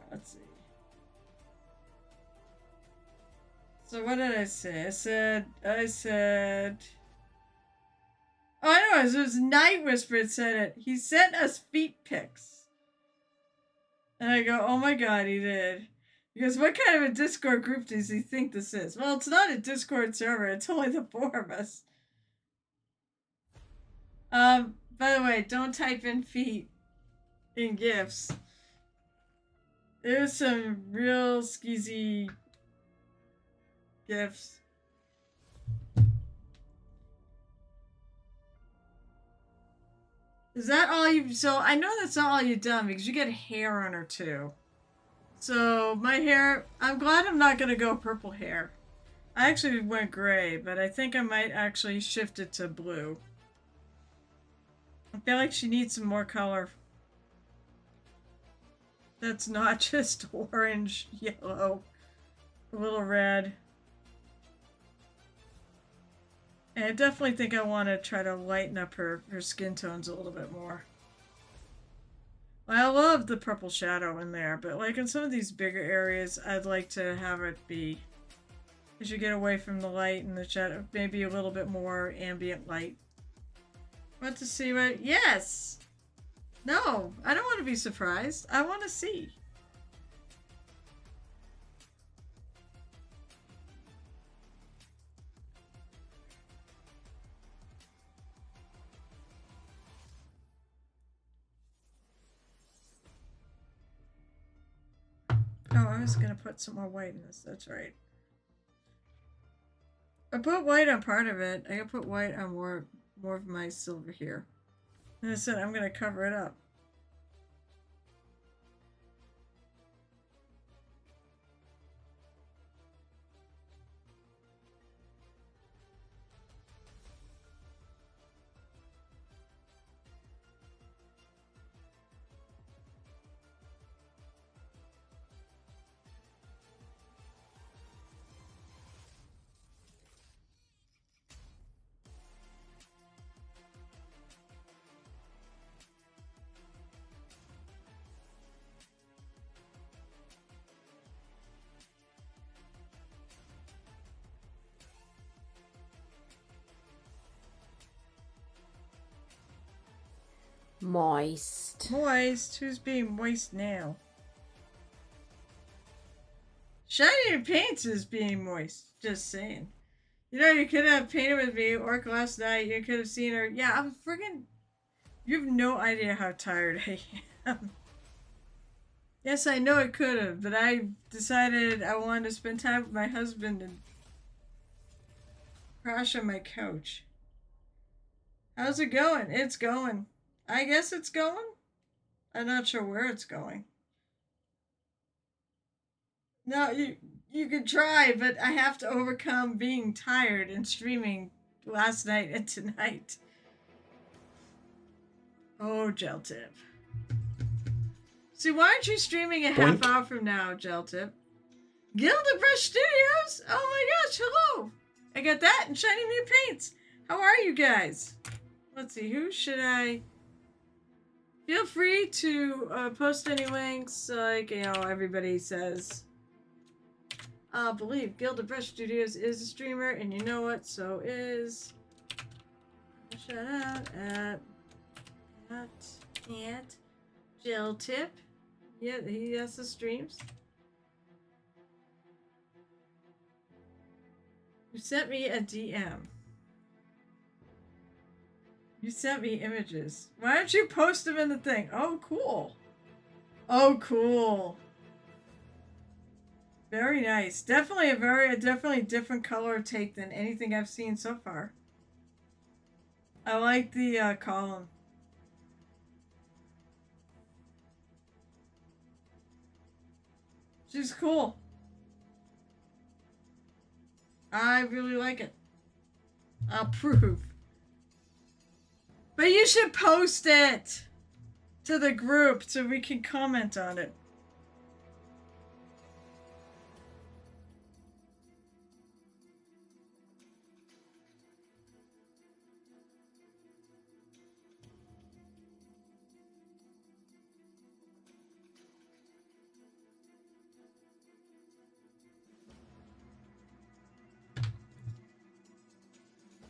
Let's see. So what did I say? I said. Oh, I know. It was Night Whisper. It said it. He sent us feet pics. And I go, oh my god, he did. He goes, what kind of a Discord group does he think this is? Well, it's not a Discord server. It's only the 4 of us. By the way, don't type in feet in GIFs. There's some real skeezy GIFs. Is that all you? So I know that's not all you've done because you get hair on her too. So my hair, I'm glad I'm not gonna go purple hair. I actually went gray, but I think I might actually shift it to blue. I feel like she needs some more color. That's not just orange, yellow, a little red. And I definitely think I want to try to lighten up her skin tones a little bit more. I love the purple shadow in there, but like in some of these bigger areas, I'd like to have it be, as you get away from the light and the shadow, maybe a little bit more ambient light. Want to see what? Yes! No, I don't want to be surprised. I want to see. Oh, I was going to put some more white in this. That's right. I put white on part of it. I gotta put white on more of my silver here. And I said I'm gonna cover it up. Moist. Moist? Who's being moist now? Shiny Paints is being moist. Just saying. You know, you could have painted with me, Orc, last night. You could have seen her. Yeah, I'm friggin'. You have no idea how tired I am. Yes, I know it could have, but I decided I wanted to spend time with my husband and crash on my couch. How's it going? It's going. I guess it's going. I'm not sure where it's going. No, you could try, but I have to overcome being tired and streaming last night and tonight. Oh, Gel Tip. See, why aren't you streaming a half hour from now, Gel Tip? Gildebrush Studios? Oh my gosh, hello! I got that and Shiny New Paints. How are you guys? Let's see, who should I... Feel free to post any links, like, you know, everybody says. I believe Gildebrush Studios is a streamer, and you know what? So is... Shout out at Gel Tip. Yeah, he has the streams. You sent me a DM. You sent me images. Why don't you post them in the thing? Oh, cool. Oh, cool. Very nice. Definitely a definitely different color take than anything I've seen so far. I like the column. She's cool. I really like it. I'll approve. But you should post it to the group so we can comment on it.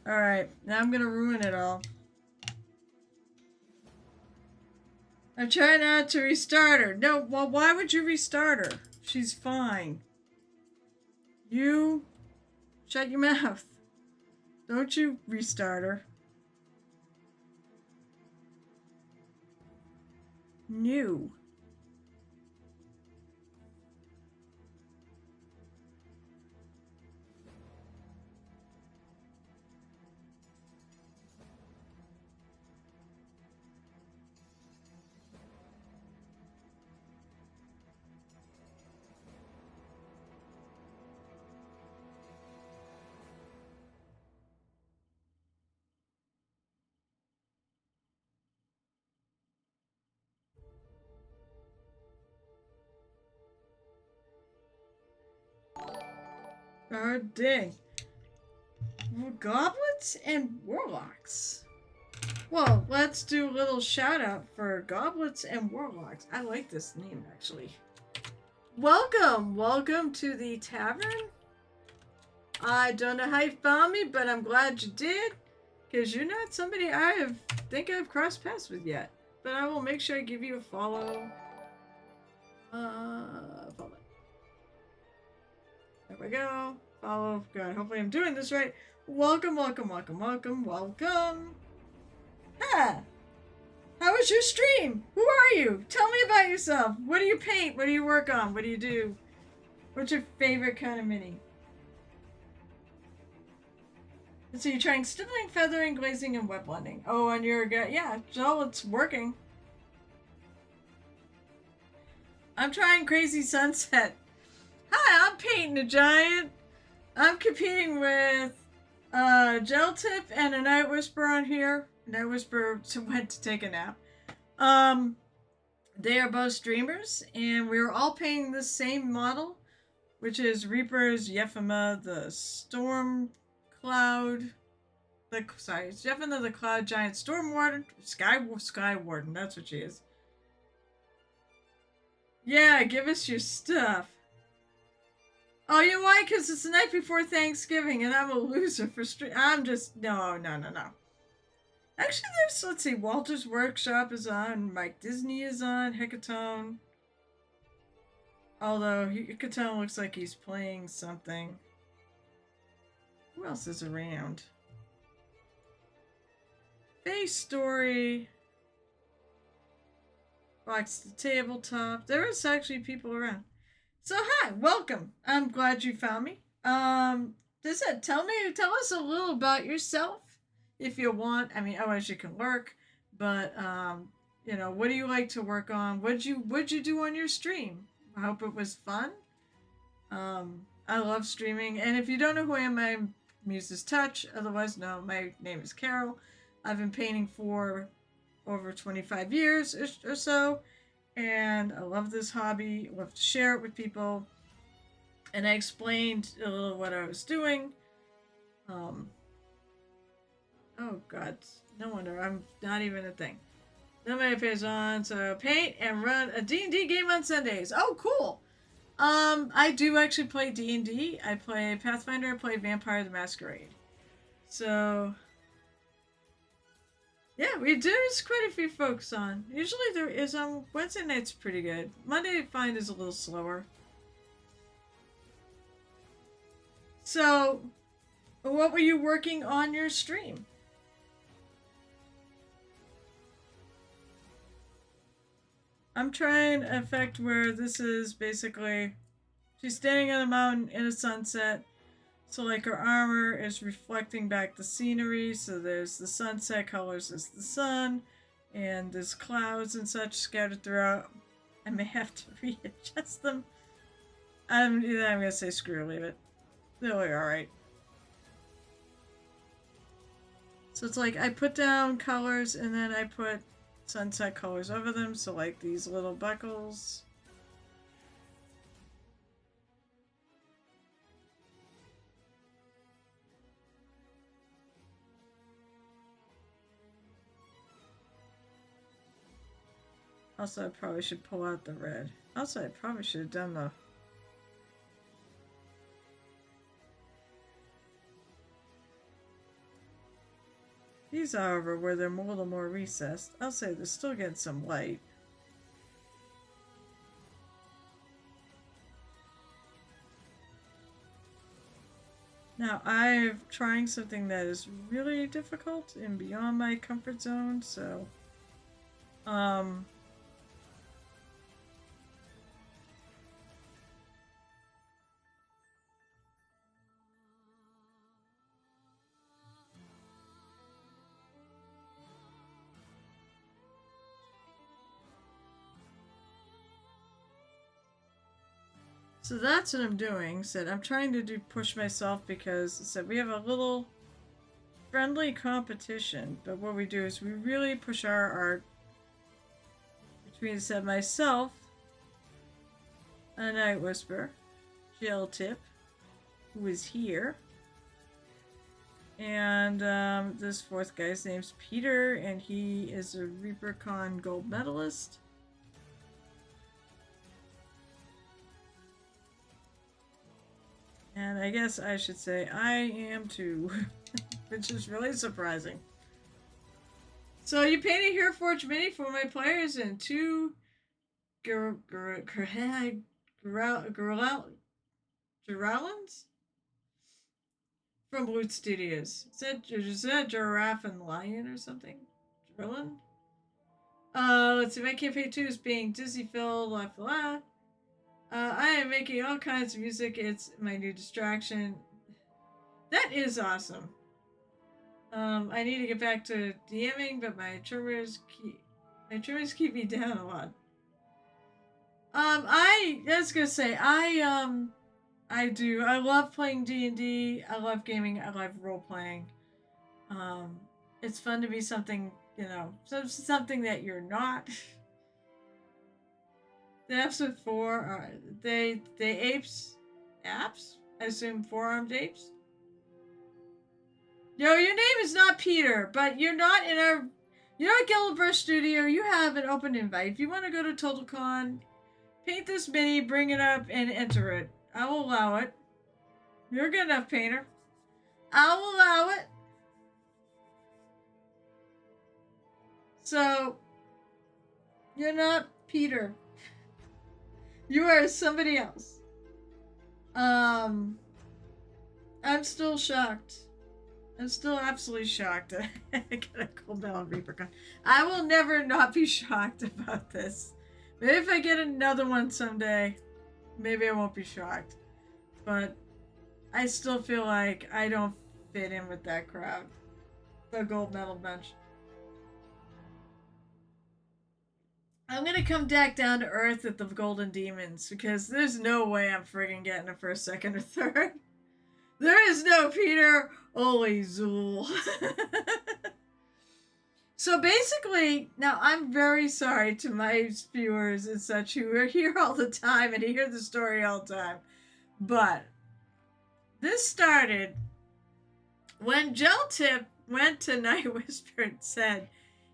Alright, now I'm gonna ruin it all. I'm trying not to restart her. No, well, why would you restart her? She's fine. You shut your mouth. Don't you restart her. new. Oh, dang. Goblets and warlocks. Well, let's do a little shout out for goblets and warlocks. I like this name, actually. Welcome to the tavern. I don't know how you found me, but I'm glad you did, because you're not somebody I think I've crossed paths with yet. But I will make sure I give you a follow. Follow. There we go. Follow. God, hopefully I'm doing this right. Welcome. Ah, how was your stream? Who are you? Tell me about yourself. What do you paint? What do you work on? What do you do? What's your favorite kind of mini? So you're trying stippling, feathering, glazing, and wet blending. Oh, and you're good. Yeah, so it's working. I'm trying Crazy Sunset. Hi, I'm painting a giant. I'm competing with Gel Tip and a Night Whisper on here. Night Whisper went to take a nap. They are both streamers, and we're all painting the same model, which is Reaper's Yephima, the Storm Cloud. Yephima the Cloud Giant Storm Warden. Sky Warden, that's what she is. Yeah, give us your stuff. Oh, you know why? Because it's the night before Thanksgiving, and I'm a loser for stream. I'm just no. Actually, let's see, Walter's Workshop is on, Mike Disney is on, Hecatone. Although Hecatone looks like he's playing something. Who else is around? Face Story. Box the Tabletop. There is actually people around. So hi, welcome. I'm glad you found me. Tell us a little about yourself, if you want. I mean, otherwise you can lurk, but what do you like to work on? What'd you do on your stream? I hope it was fun. I love streaming, and if you don't know who I am, I'm Muse's Touch. Otherwise, no, my name is Carol. I've been painting for over 25 years or so. And I love this hobby. I love to share it with people. And I explained a little what I was doing. Oh God, no wonder I'm not even a thing. Nobody pays on, so paint and run a D&D game on Sundays. Oh, cool. I do actually play D&D. I play Pathfinder. I play Vampire the Masquerade. So yeah, there's quite a few folks on. Usually there is on Wednesday night's pretty good. Monday I find is a little slower. So, what were you working on your stream? I'm trying an effect where this is basically she's standing on a mountain in a sunset. So like her armor is reflecting back the scenery, so there's the sunset colors as the sun, and there's clouds and such scattered throughout. I may have to readjust them. I'm gonna say screw, leave it. They'll be alright. So it's like I put down colors and then I put sunset colors over them, so like these little buckles. Also, I probably should pull out the red. Also, I probably should have done the... These, however, where they're a little more recessed, I'll say they're still getting some light. Now, I'm trying something that is really difficult and beyond my comfort zone, so... So that's what I'm doing. Said I'm trying to push myself because said we have a little friendly competition, but what we do is we really push our art between said myself, a Night Whisper, Jill Tip, who is here, and this fourth guy's name's Peter, and he is a ReaperCon gold medalist. And I guess I should say I am too, which is really surprising. So you painted Hero Forge Mini for my players and two Geralans? From Blue Studios. Is that Giraffe and Lion or something? Geralin? Let's see. My campaign 2 is being Disney filled, la la. I am making all kinds of music. It's my new distraction. That is awesome. I need to get back to DMing, but my trimmers keep me down a lot. I was gonna say I do. I love playing D&D. I love gaming. I love role playing. It's fun to be something, something that you're not. The episode 4 are they apes? I assume four-armed apes? Yo, your name is not Peter, but you're not at Gilbert Studio. You have an open invite. If you want to go to TotalCon, paint this mini, bring it up, and enter it. I will allow it. You're a good enough painter. I'll allow it. So, you're not Peter. You are somebody else. I'm still shocked. I'm still absolutely shocked. I got a cold bell on ReaperCon. I will never not be shocked about this. Maybe if I get another one someday, maybe I won't be shocked. But I still feel like I don't fit in with that crowd. The gold medal bench. I'm gonna come back down to earth at the Golden Demons because there's no way I'm friggin' getting a first, second, or third. There is no Peter, only Zool. So basically, now I'm very sorry to my viewers and such who are here all the time and hear the story all the time. But this started when Gel Tip went to Night Whisper and said,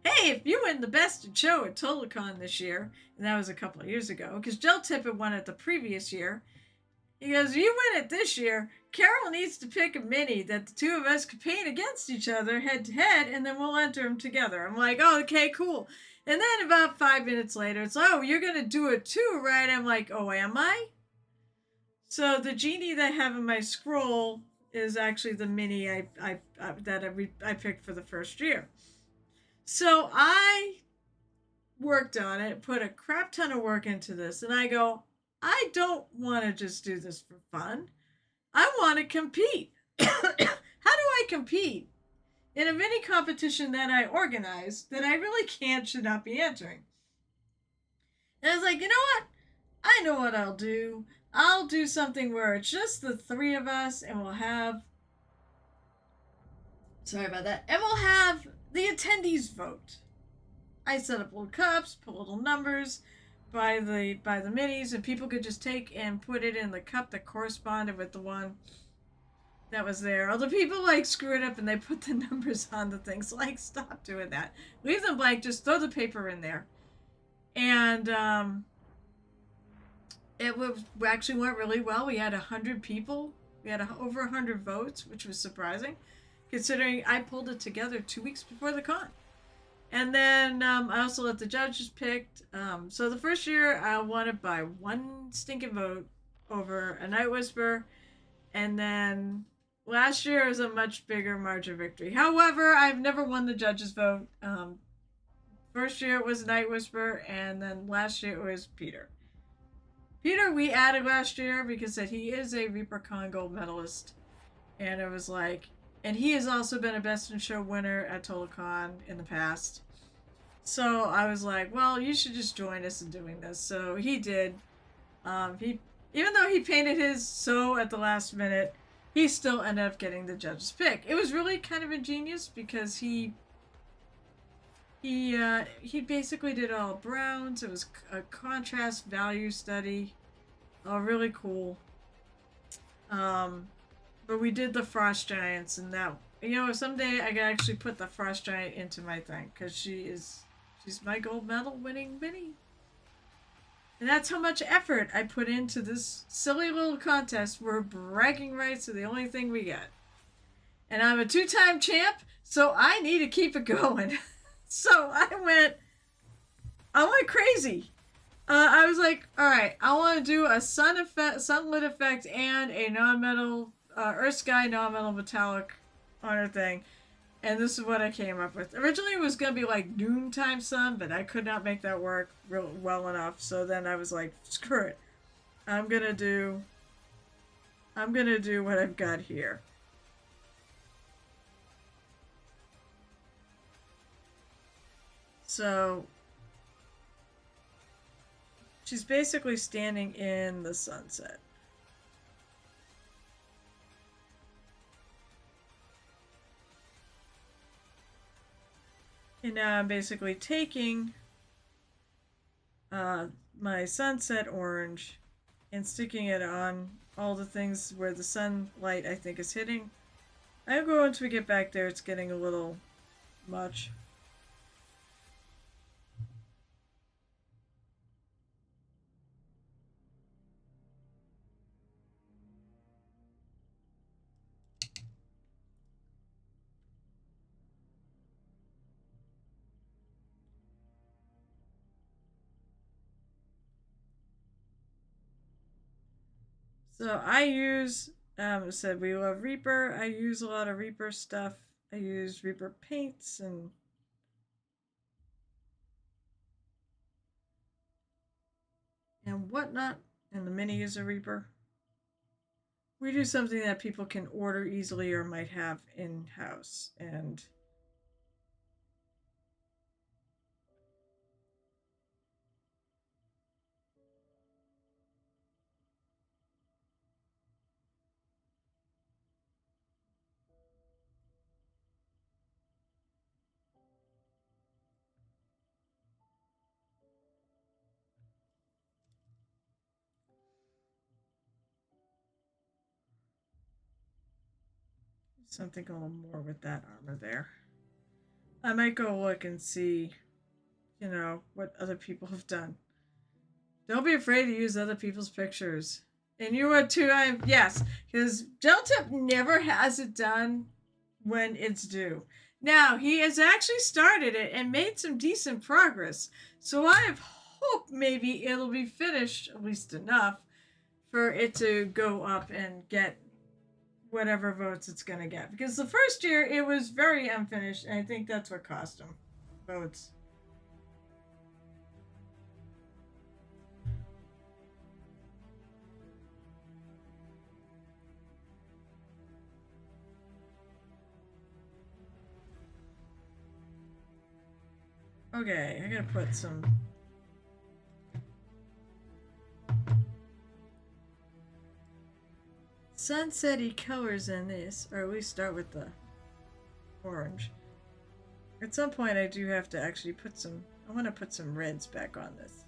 hey, if you win the Best in Show at TotalCon this year, and that was a couple of years ago, because Gel Tip had won it the previous year, he goes, if you win it this year, Carol needs to pick a mini that the two of us could paint against each other head to head, and then we'll enter them together. I'm like, oh, okay, cool. And then about 5 minutes later, it's like, oh, you're going to do it too, right? I'm like, oh, am I? So the genie that I have in my scroll is actually the mini I picked for the first year. So I worked on it, put a crap ton of work into this, and I go, I don't want to just do this for fun. I want to compete. How do I compete in a mini competition that I organized that I really should not be entering? And I was like, you know what? I know what I'll do. I'll do something where it's just the three of us and we'll have... Sorry about that. And we'll have the attendees vote. I set up little cups, put little numbers by the minis, and people could just take and put it in the cup that corresponded with the one that was there. Although people screw it up and they put the numbers on the things. Stop doing that. Leave them blank. Just throw the paper in there. And it actually went really well. We had 100 people. We had over 100 votes, which was surprising, considering I pulled it together 2 weeks before the con. And then I also let the judges pick. So the first year I won it by one stinking vote over a Night Whisper. And then last year was a much bigger margin of victory. However, I've never won the judges' vote. First year it was Night Whisper, and then last year it was Peter. Peter we added last year because he is a ReaperCon gold medalist. And it was like... And he has also been a Best in Show winner at TotalCon in the past. So I was like, well, you should just join us in doing this. So he did. He Even though he painted his so at the last minute, he still ended up getting the judge's pick. It was really kind of ingenious because he basically did all browns. It was a contrast value study. Oh, really cool. Um, but we did the frost giants, and that, someday I can actually put the frost giant into my thing because she's my gold medal winning Minnie. And that's how much effort I put into this silly little contest where bragging rights are the only thing we get. And I'm a 2-time champ, so I need to keep it going. So I went crazy. I was like, all right, I want to do a sunlit effect, and a non-metal, Earth Sky non-metal metallic honor thing. And this is what I came up with. Originally, it was going to be like noontime sun, but I could not make that work real well enough. So then I was like, screw it. I'm going to do what I've got here. So she's basically standing in the sunset. And now I'm basically taking my sunset orange and sticking it on all the things where the sunlight I think is hitting. I go once we get back there, it's getting a little much. So I use, said we love Reaper. I use a lot of Reaper stuff. I use Reaper paints and whatnot. And the mini is a Reaper. We do something that people can order easily or might have in house, and something a little more with that armor there. I might go look and see, what other people have done. Don't be afraid to use other people's pictures. And you would too, yes, because Geltip never has it done when it's due. Now, he has actually started it and made some decent progress. So I have hope maybe it'll be finished, at least enough, for it to go up and get whatever votes it's going to get. Because the first year, it was very unfinished, and I think that's what cost him votes. Okay, I gotta put some sunsetty colors in this, or at least start with the orange. At some point, I do have to actually put some. I want to put some reds back on this.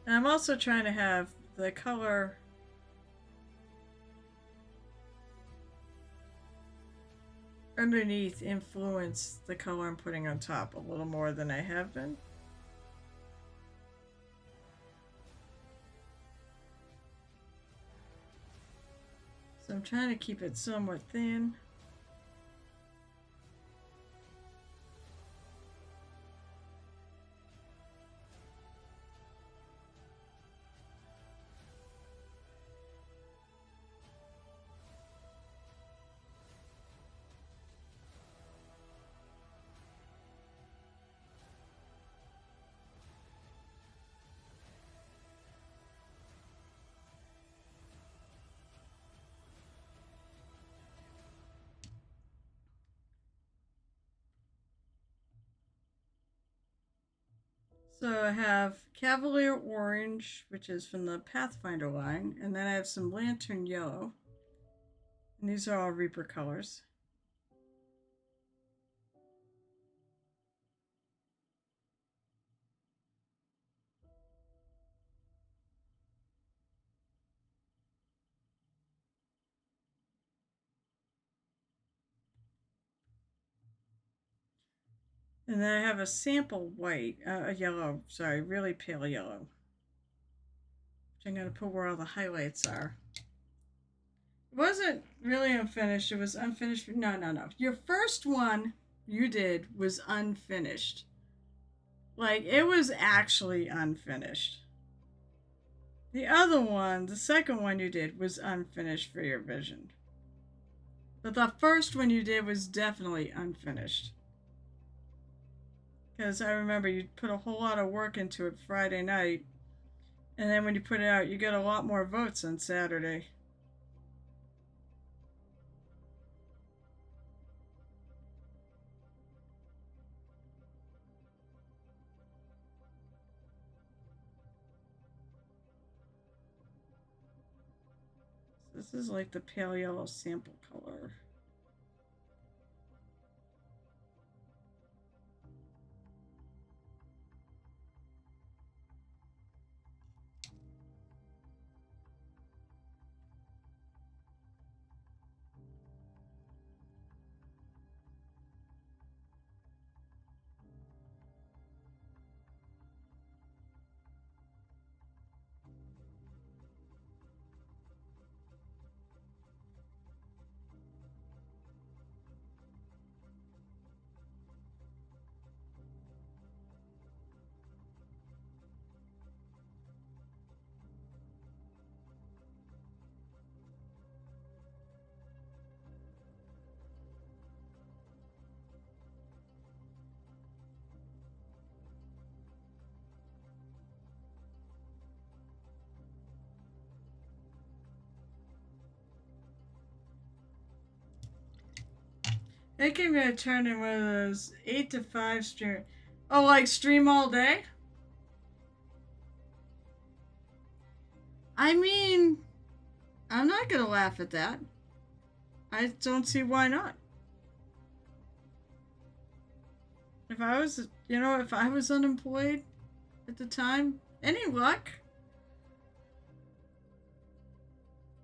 And I'm also trying to have the color underneath influence the color I'm putting on top a little more than I have been. So I'm trying to keep it somewhat thin. So I have Cavalier Orange, which is from the Pathfinder line, and then I have some Lantern Yellow. And these are all Reaper colors. And then I have a sample white, a yellow, sorry, really pale yellow, which I'm going to put where all the highlights are. It wasn't really unfinished. It was unfinished. No. Your first one you did was unfinished. Like, it was actually unfinished. The other one, the second one you did, was unfinished for your vision. But the first one you did was definitely unfinished. Because I remember you put a whole lot of work into it Friday night. And then when you put it out, you get a lot more votes on Saturday. This is like the pale yellow sample color. I think I'm gonna turn in one of those 8 to 5 stream. Oh, like stream all day? I mean, I'm not gonna laugh at that. I don't see why not. If I was unemployed at the time, any luck?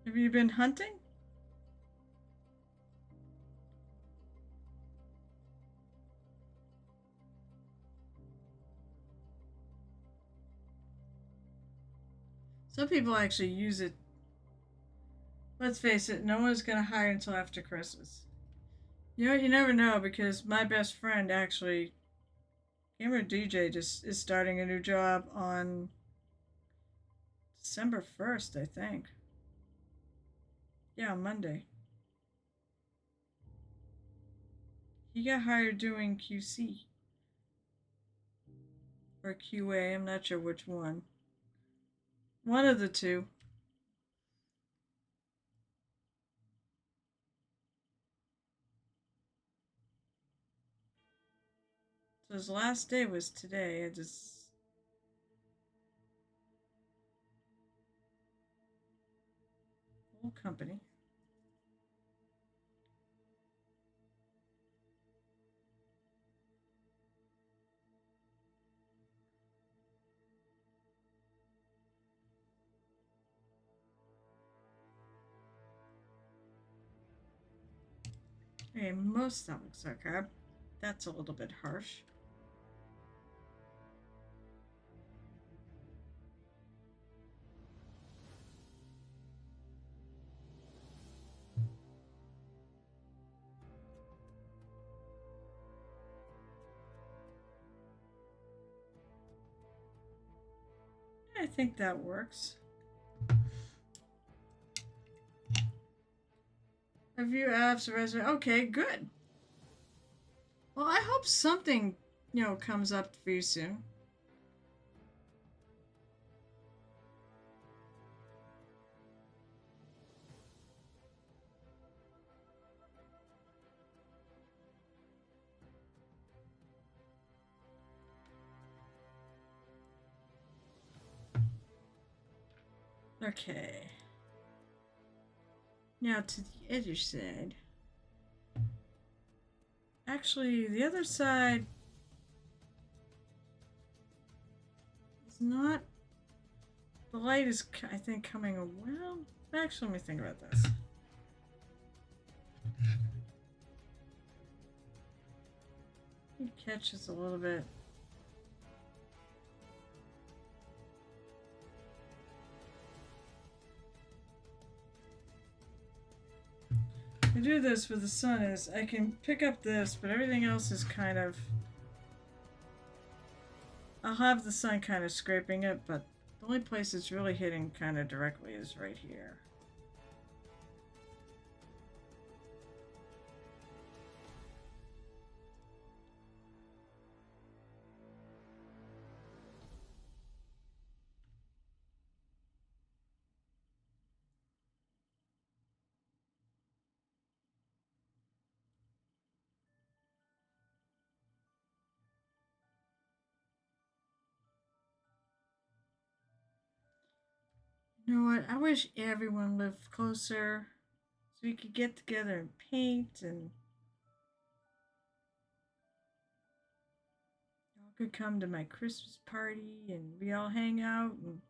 Have you been hunting? Some people actually use it. Let's face it, no one's gonna hire until after Christmas. You never know, because my best friend actually, gamer DJ, just is starting a new job on December 1st, I think. Yeah, Monday. He got hired doing QC. Or QA, I'm not sure which one. One of the two. So his last day was today. Whole company. Okay, most that looks okay. That's a little bit harsh. I think that works. Review apps, resume. Okay, good. Well, I hope something, comes up for you soon. Okay. Now to the other side. Actually, the other side is not. The light is, I think, coming. Well, actually, let me think about this. It catches a little bit. I do this with the sun is I can pick up this, but everything else is kind of. I'll have the sun kind of scraping it, but the only place it's really hitting kind of directly is right here. You know what? I wish everyone lived closer so we could get together and paint and y'all could come to my Christmas party and we all hang out and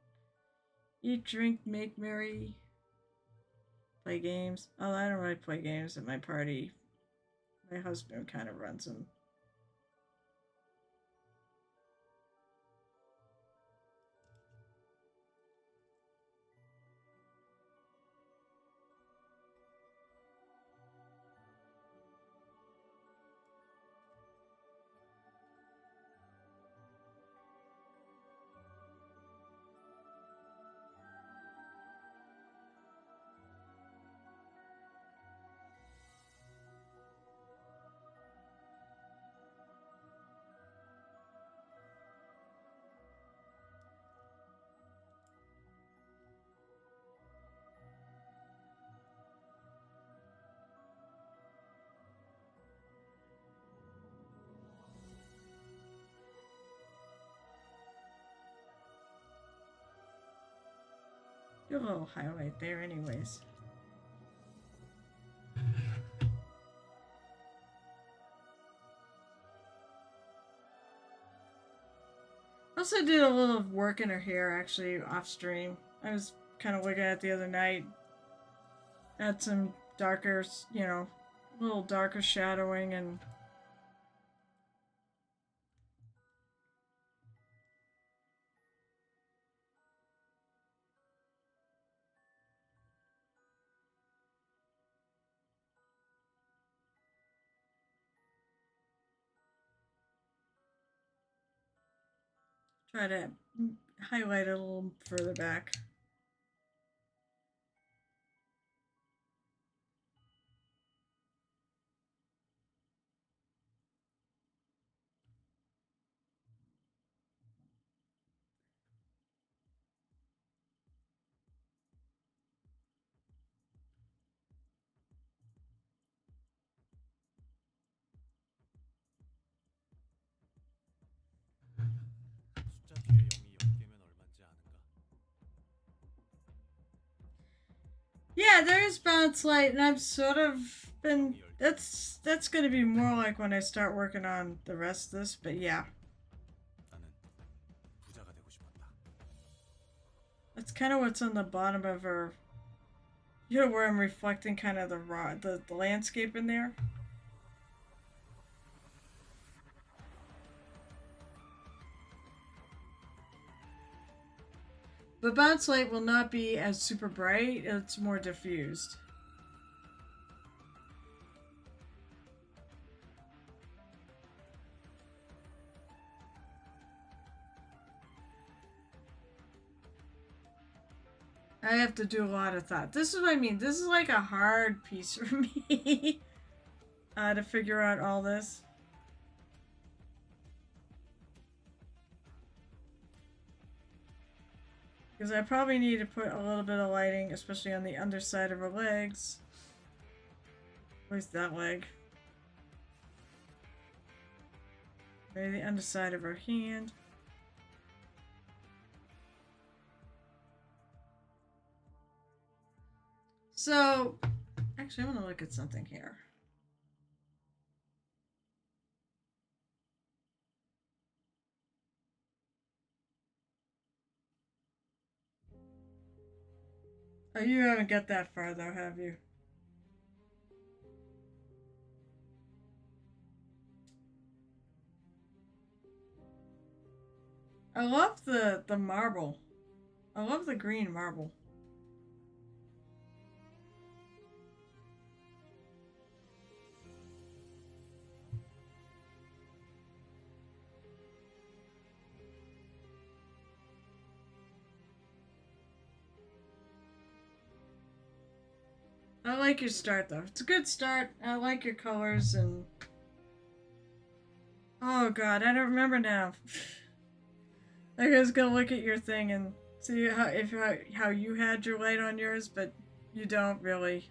eat, drink, make merry, play games. Oh, I don't really play games at my party. My husband kind of runs them. Do a little highlight there, anyways. Also did a little work in her hair actually off stream. I was kind of looking at it the other night. Had some darker, you know, a little darker shadowing and try to highlight it a little further back. Yeah, there is bounce light, and I've sort of been. That's going to be more like when I start working on the rest of this. But yeah, that's kind of what's on the bottom of her. You know where I'm reflecting kind of the landscape in there. The bounce light will not be as super bright, it's more diffused. I have to do a lot of thought. This is what I mean. This is like a hard piece for me to figure out all this. Because I probably need to put a little bit of lighting, especially on the underside of her legs. Where's that leg? Maybe the underside of her hand. So, actually, I want to look at something here. Oh, you haven't got that far, though, have you? I love the marble. I love the green marble. I like your start though. It's a good start. I like your colors and oh god, I don't remember now. I was gonna look at your thing and see how you had your light on yours, but you don't really.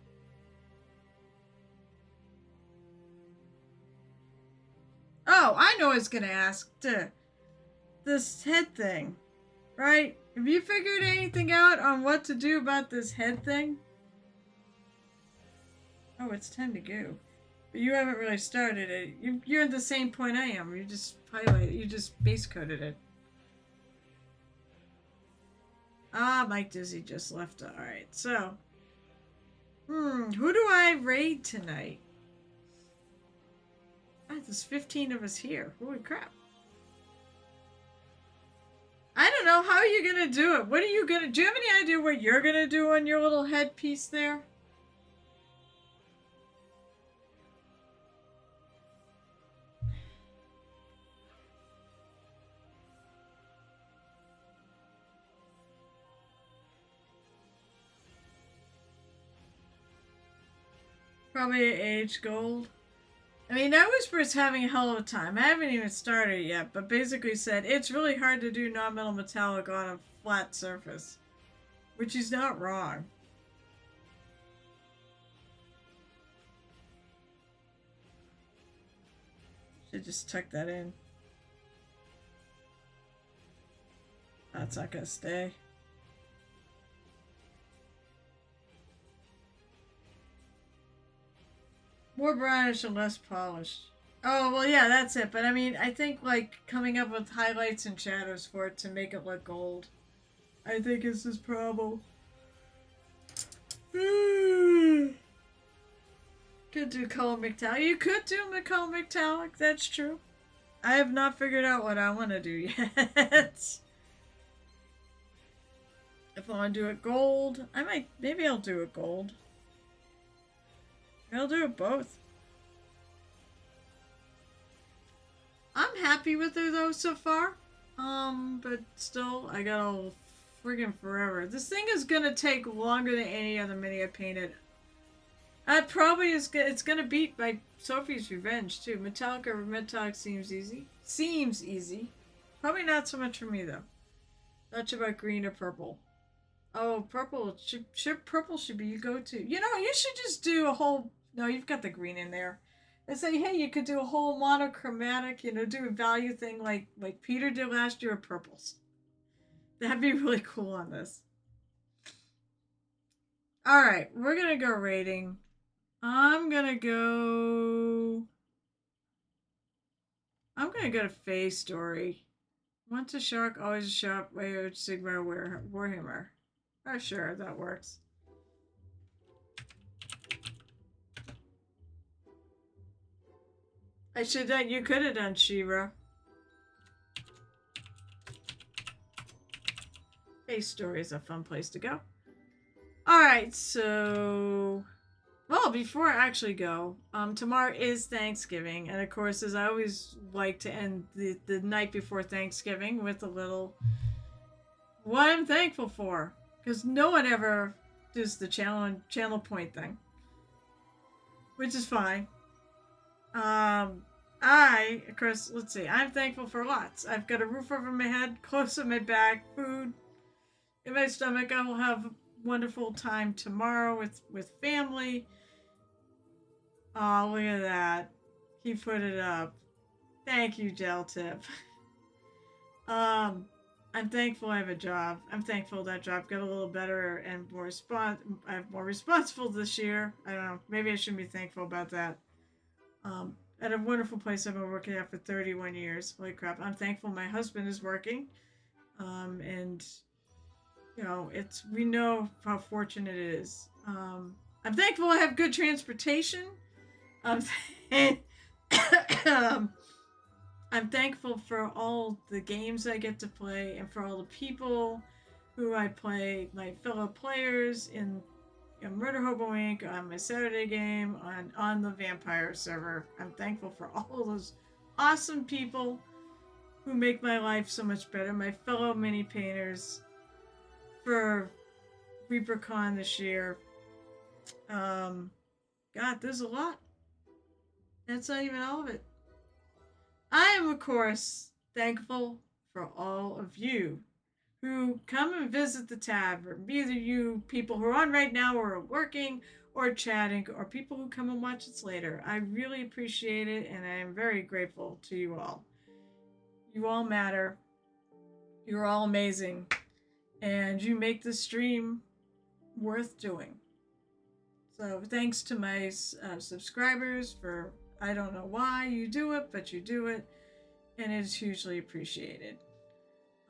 Oh, I know I was gonna ask. This head thing, right? Have you figured anything out on what to do about this head thing? Oh, it's time to go. But you haven't really started it. You're at the same point I am. You just highlighted. You just base coded it. Ah, Mike Dizzy just left. All right, so, who do I raid tonight? Ah, there's 15 of us here. Holy crap! I don't know. How are you gonna do it? What are you gonna? Do you have any idea what you're gonna do on your little headpiece there? Probably age gold. I mean, Night Whisper's having a hell of a time. I haven't even started yet, but basically said it's really hard to do non-metal metallic on a flat surface. Which he's not wrong. Should just tuck that in. That's not gonna stay. More brownish and less polished. Oh, well, yeah, that's it. But I mean, I think like coming up with highlights and shadows for it to make it look gold, I think is his problem. Could do color metallic. You could do color metallic. That's true. I have not figured out what I want to do yet. If I want to do it gold, I might. Maybe I'll do it gold. I'll do it both. I'm happy with her though so far. But still, I gotta friggin' forever. This thing is gonna take longer than any other mini I painted. That probably is. It's gonna beat my Sophie's Revenge too. Metallic seems easy. Seems easy. Probably not so much for me though. Much about green or purple. Oh, purple purple should be your go-to. You know, you should just do a whole. No, you've got the green in there. And say, hey, you could do a whole monochromatic. You know, do a value thing like Peter did last year with purples. That'd be really cool on this. All right, we're gonna go rating. I'm gonna go. I'm gonna go to Faye's story. Once a shark, always a shark. Way Sigma Warhammer. Oh, sure, that works. I should have. You could have done She-Ra. Faye's story is a fun place to go. All right, so. Well, before I actually go, tomorrow is Thanksgiving, and of course, as I always like to end the night before Thanksgiving with a little what I'm thankful for, because no one ever does the channel point thing, which is fine. Of course, let's see. I'm thankful for lots. I've got a roof over my head, clothes on my back, food in my stomach. I will have a wonderful time tomorrow with family. Oh, look at that. He put it up. Thank you, Gel Tip. I'm thankful I have a job. I'm thankful that job got a little better and more I'm more responsible this year. I don't know. Maybe I shouldn't be thankful about that. At a wonderful place I've been working at for 31 years. Holy crap! I'm thankful my husband is working. And it's we know how fortunate it is. I'm thankful I have good transportation. Um, um, I'm thankful for all the games I get to play and for all the people who I play, my fellow players in Murder Hobo Inc. on my Saturday game on the Vampire server. I'm thankful for all those awesome people who make my life so much better. My fellow mini painters for ReaperCon this year. God, there's a lot. That's not even all of it. I am, of course, thankful for all of you who come and visit the tavern. Either you people who are on right now or are working or chatting, or people who come and watch us later. I really appreciate it, and I am very grateful to you all. You all matter. You're all amazing, and you make the stream worth doing. So thanks to my subscribers for, I don't know why you do it, but you do it, and it's hugely appreciated.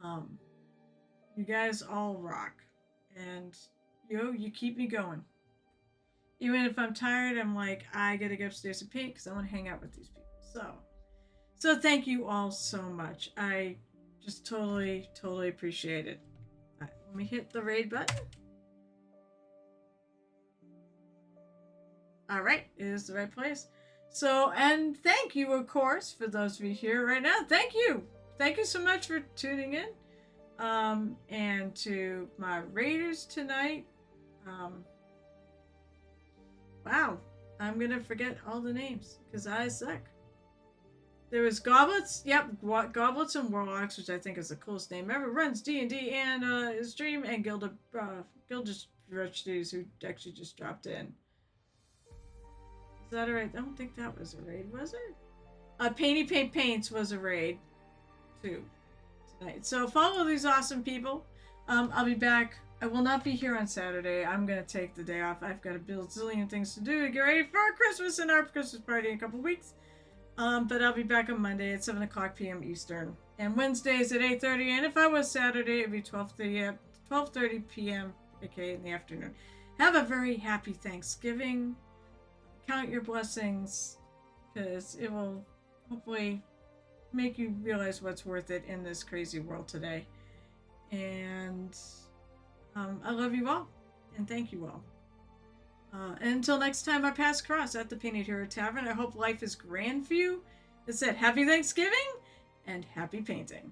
You guys all rock, and you keep me going. Even if I'm tired, I'm like, I gotta go upstairs and paint because I want to hang out with these people. So thank you all so much. I just totally appreciate it. Right, let me hit the raid button. All right, it is the right place. So, and thank you, of course, for those of you here right now. Thank you so much for tuning in. And to my raiders tonight. Wow, I'm gonna forget all the names because I suck. There was Goblets, Goblets and Warlocks, which I think is the coolest name ever. Runs D&D and his stream, and Gilda Rich who actually just dropped in. Is that a raid? I don't think that was a raid, was it? Painty Paint Paints was a raid, too, tonight. So follow these awesome people. I'll be back. I will not be here on Saturday. I'm going to take the day off. I've got a zillion things to do to get ready for Christmas and our Christmas party in a couple weeks. But I'll be back on Monday at 7 o'clock p.m. Eastern. And Wednesdays at 8:30. And if I was Saturday, it would be 12:30 p.m. aka in the afternoon. Have a very happy Thanksgiving. Count your blessings, because it will hopefully make you realize what's worth it in this crazy world today. And I love you all, and thank you all. And until next time I pass across at the Painted Hero Tavern, I hope life is grand for you. It said happy Thanksgiving and happy painting.